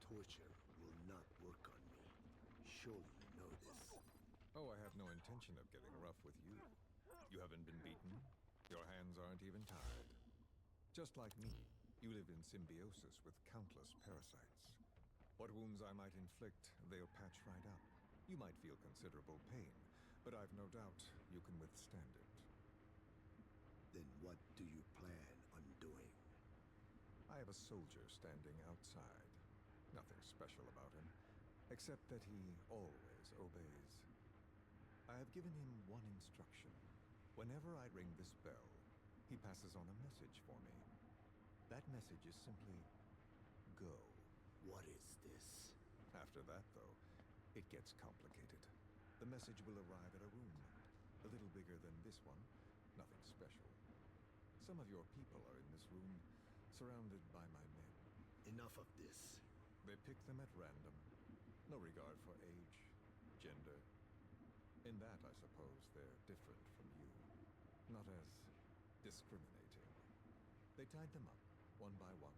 Torture will not work on me. Surely you know this. Oh, I have no intention of getting rough with you. You haven't been beaten. Your hands aren't even tied. Just like me, you live in symbiosis with countless parasites. What wounds I might inflict, they'll patch right up. You might feel considerable pain, but I've no doubt you can withstand it. Then what do you plan on doing? doing? I have a soldier standing outside. Nothing special about him, except that he always obeys. I have given him one instruction. Whenever I ring this bell, he passes on a message for me. That message is simply, go. What is this? After that, though, it gets complicated. The message will arrive at a room, a little bigger than this one, nothing special. Some of your people are in this room, surrounded by my men. Enough of this. They pick them at random. No regard for age, gender. In that, I suppose, they're different from you. Not as discriminating. They tied them up, one by one,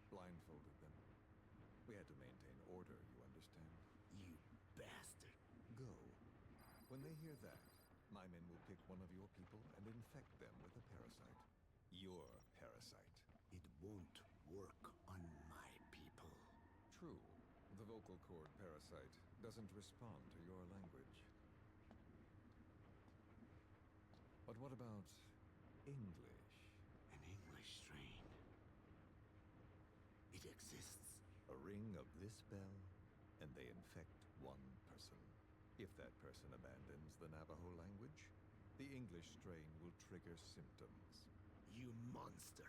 blindfolded them. We had to maintain order, you understand? You bastard. Go. When they hear that, my men will pick one of your people and infect them with a parasite. Your parasite. It won't work on my people. True. The vocal cord parasite doesn't respond to your language. But what about English? An English strain. It exists. A ring of this bell, and they infect one person. If that person abandons the Navajo language, the English strain will trigger symptoms. You monster.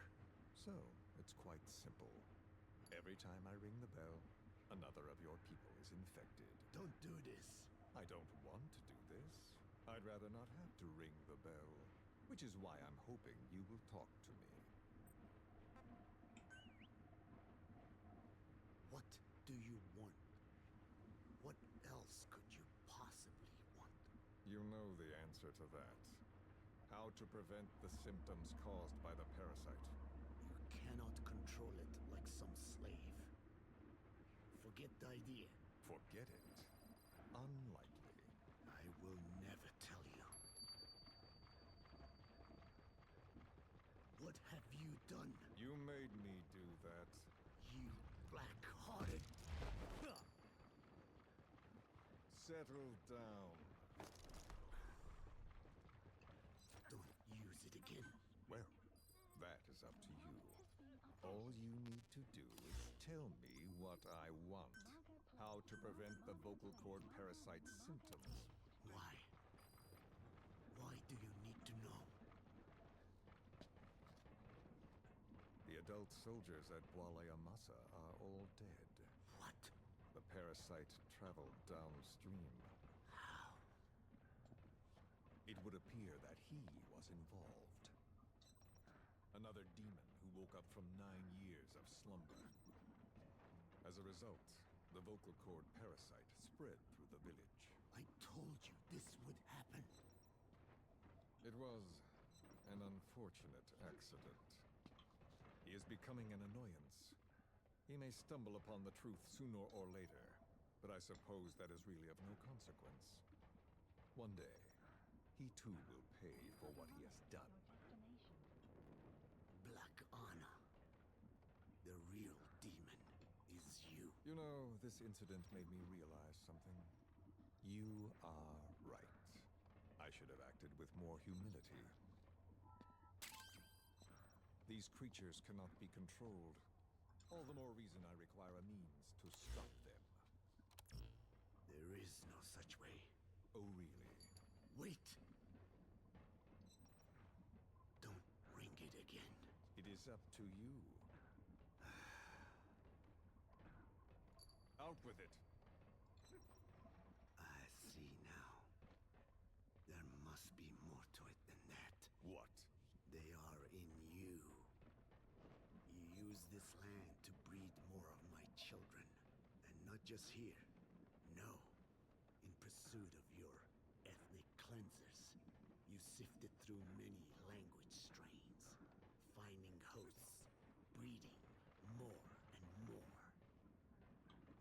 So, it's quite simple. Every time I ring the bell, another of your people is infected. Don't do this. I don't want to do this. I'd rather not have to ring the bell, which is why I'm hoping you will talk to me. What do you want? What else could you possibly want? You know the answer to that. How to prevent the symptoms caused by the parasite. You cannot control it like some slave. Forget the idea. Forget it? Unlikely. I will never tell you. What have you done? You made me do that. You black-hearted. Settle down. Don't use it again. Well, that is up to you. All you need to do is tell me what I want. How to prevent the vocal cord parasite symptoms. Why? Why do you need to know? The adult soldiers at Gualayamasa are all dead. What? The parasite traveled downstream. How? It would appear that he was involved. Another demon who woke up from 9 years of slumber. As a result, the vocal cord parasite spread through the village. I told you this would happen. It was an unfortunate accident. He is becoming an annoyance. He may stumble upon the truth sooner or later, but I suppose that is really of no consequence. One day, he too will pay for what he has done. Black Anna. The real demon is you. You know, this incident made me realize something. You are right. I should have acted with more humility. These creatures cannot be controlled. All the more reason I require a means to stop them. There is no such way. Oh, really? Wait! Don't ring it again. It is up to you. Out with it. I see now. There must be more to it than that. What? They are in you. You use this land to breed more of my children. And not just here. No. In pursuit of your ethnic cleansers. You sifted through many language strains. Finding hosts. Breeding more and more.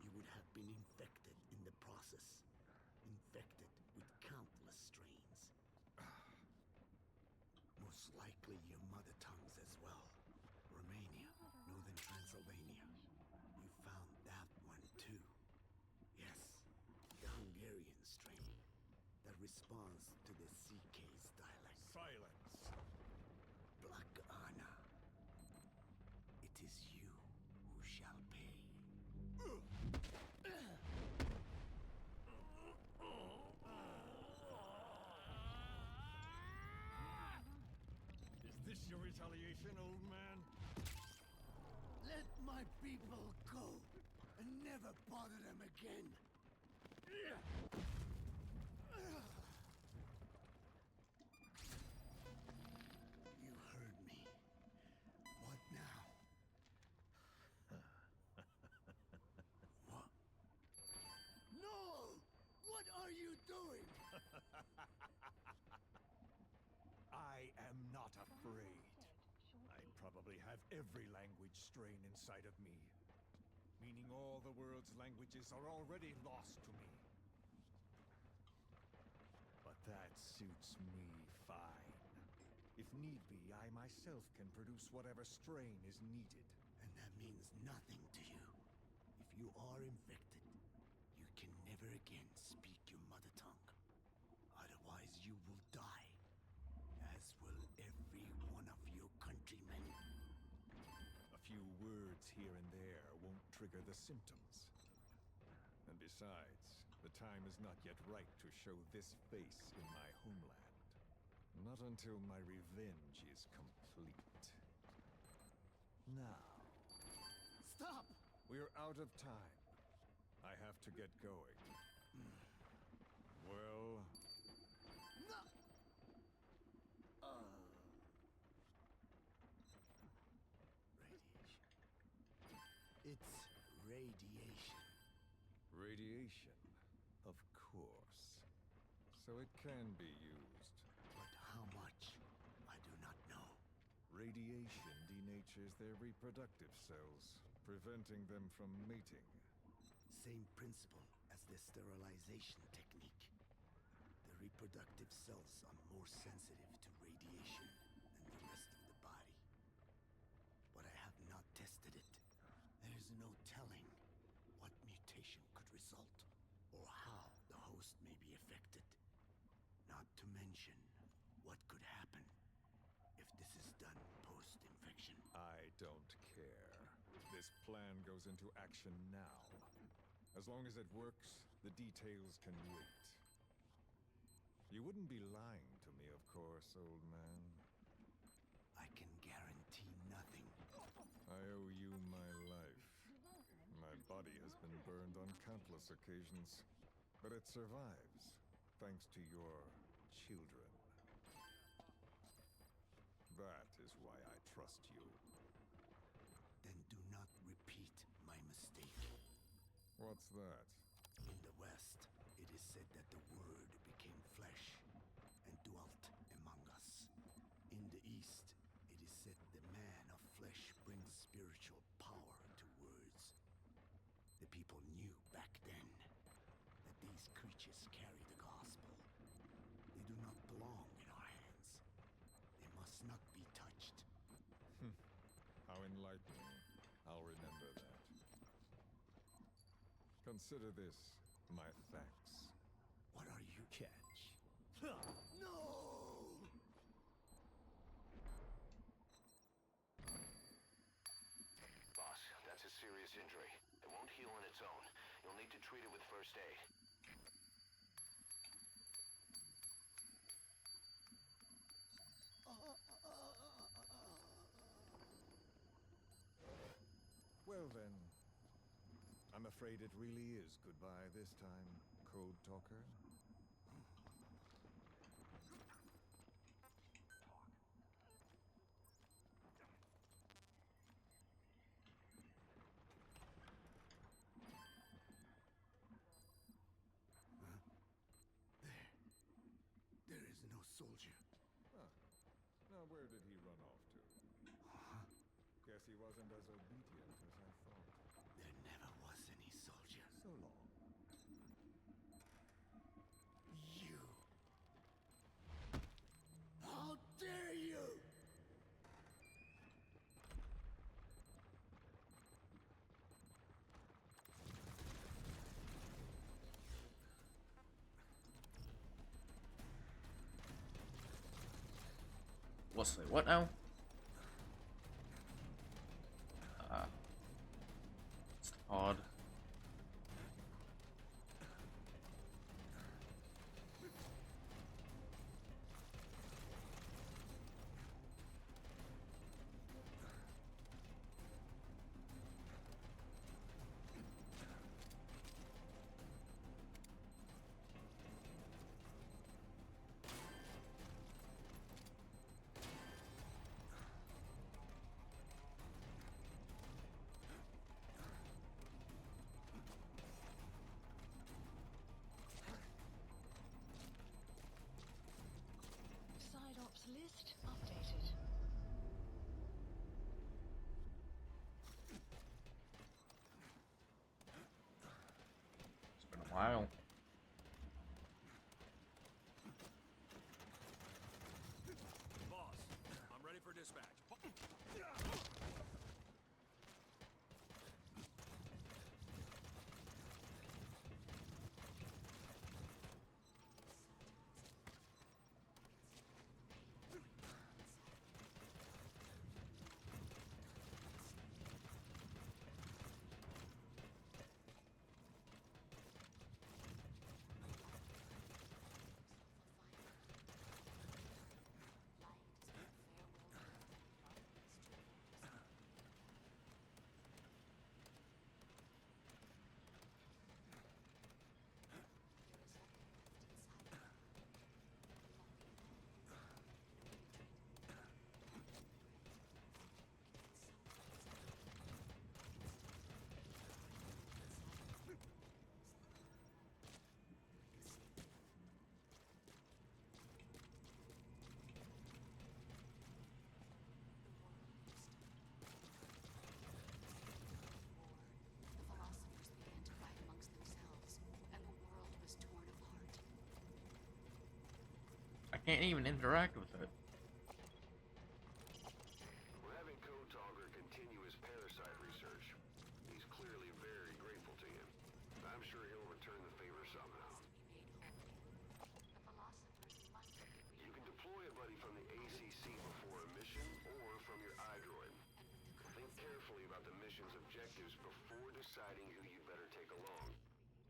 You would have been infected in the process. Infected with countless strains. Most likely your mother tongues as well. Romania, northern Transylvania. You found that one too. Yes, the Hungarian strain that responds to the CK's dialect. Silence! Black Anna. your retaliation, old man? Let my people go and never bother them again. You heard me. What now? What? No! What are you doing? I am not afraid. I probably have every language strain inside of me, meaning all the world's languages are already lost to me. But that suits me fine. If need be, I myself can produce whatever strain is needed. And that means nothing to you. If you are infected, you can never again speak your mother tongue. Otherwise, you will die, as will every one of your countrymen. A few words here and there won't trigger the symptoms. And besides, the time is not yet right to show this face in my homeland. Not until my revenge is complete. Now... Stop! We're out of time. I have to get going. Well... No! Radiation. It's radiation. Radiation, of course. So it can be used. But how much? I do not know. Radiation denatures their reproductive cells, preventing them from mating. Same principle as the sterilization technique. The reproductive cells are more sensitive to radiation than the rest of the body. But I have not tested it. There is no telling what mutation could result, or how the host may be affected. Not to mention what could happen if this is done post-infection. I don't care. This plan goes into action now. As long as it works, the details can wait. You wouldn't be lying to me, of course, old man. I can guarantee nothing. I owe you my life. My body has been burned on countless occasions, but it survives, thanks to your children. That is why I trust you. Then do not repeat my mistake. What's that? In the West, it is said that the Word became flesh and dwelt among us. In the East, it is said the man of flesh brings spiritual power to words. The people knew back then that these creatures carry the gospel. They do not belong in our hands. They must not be touched. How enlightening. I'll remember that. Consider this my thanks. What are you? Catch. No! Boss, that's a serious injury. It won't heal on its own. You'll need to treat it with first aid. Well then, I'm afraid it really is goodbye this time, Code Talker. There is no soldier. Huh. Now where did he run off to? Guess he wasn't as obedient as I thought. There never was any soldier. So long. You! How dare you! What's the what now? It's odd. list updated. It's been a while. Boss, I'm ready for dispatch. I can't even interact with it. We're having Code Talker continue his parasite research. He's clearly very grateful to you. I'm sure he'll return the favor somehow. You can deploy a buddy from the ACC before a mission or from your iDroid. Think carefully about the mission's objectives before deciding who you'd better take along.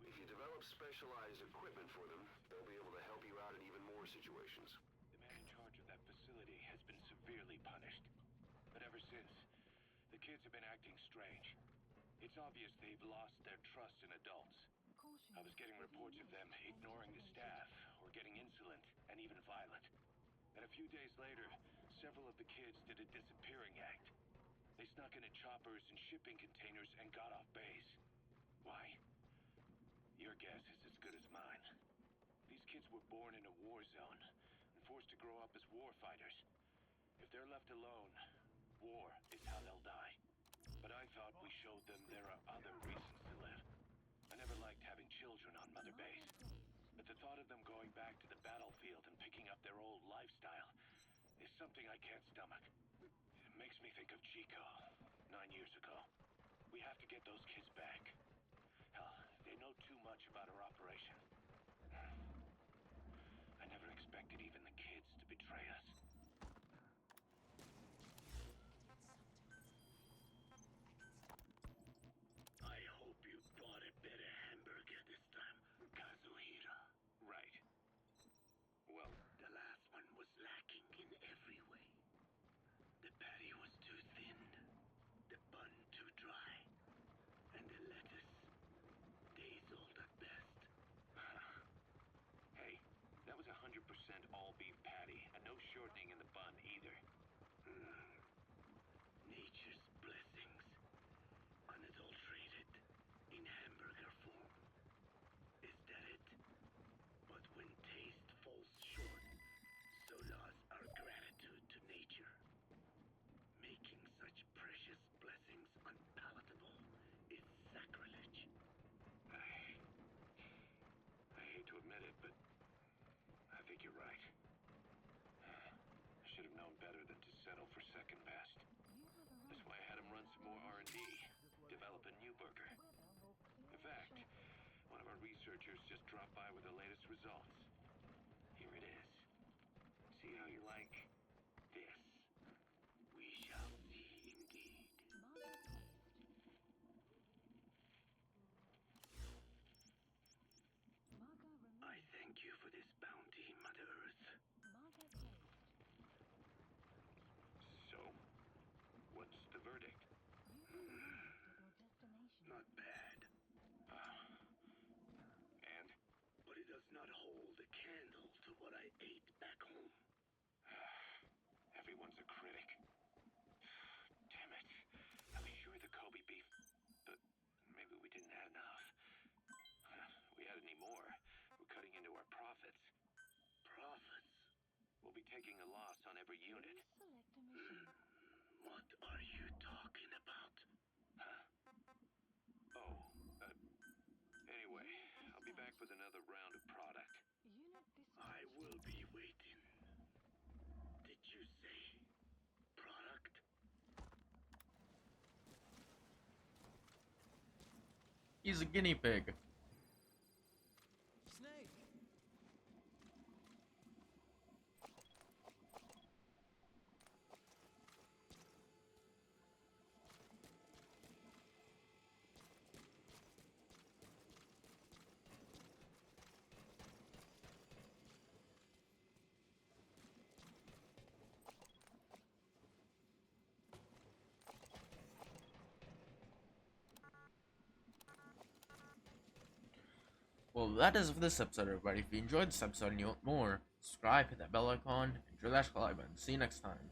If you develop specialized equipment for them, they'll be able to help you out in even more situations. The man in charge of that facility has been severely punished. But ever since, the kids have been acting strange. It's obvious they've lost their trust in adults. I was getting reports of them ignoring the staff, or getting insolent, and even violent. And a few days later, several of the kids did a disappearing act. They snuck into choppers and shipping containers and got off base. Why? Your guess is as good as mine. These kids were born in a war zone and forced to grow up as war fighters. If they're left alone, war is how they'll die. But I thought we showed them there are other reasons to live. I never liked having children on Mother Base. But the thought of them going back to the battlefield and picking up their old lifestyle is something I can't stomach. It makes me think of Chico, 9 years ago. We have to get those kids back. Hell, they know too much about our operation. I never expected even the kids to betray us. I hope you bought a better hamburger this time, Kazuhira. Right. Well, the last one was lacking in every way. The patty was too thin, the bun too dry, and the lettuce days old at best. Hey, that was 100% all beef patty, and no shortening in the bun either. Nature's blessings, unadulterated, in hamburger form. Is that it? But when taste falls short, so does our gratitude to nature. Making such precious blessings unpalatable is sacrilege. I hate to admit it, but I think you're right. I should have known better than to settle for second best. That's why I had him run some more R&D, develop a new burger. In fact, one of our researchers just dropped by with the latest results. Here it is. See how you like this? We shall see indeed. I thank you for this bounty, Mother Earth. So, what's the verdict? Not bad. And? But it does not hold a taking a loss on every unit. Select a mission. What are you talking about? Huh? Oh, anyway, I'll be back with another round of product. Unit dispatched. I will be waiting. Did you say product? He's a guinea pig. Snake! Well, that is it for this episode, everybody. If you enjoyed this episode and you want more, subscribe, hit that bell icon, and enjoy that like button. See you next time.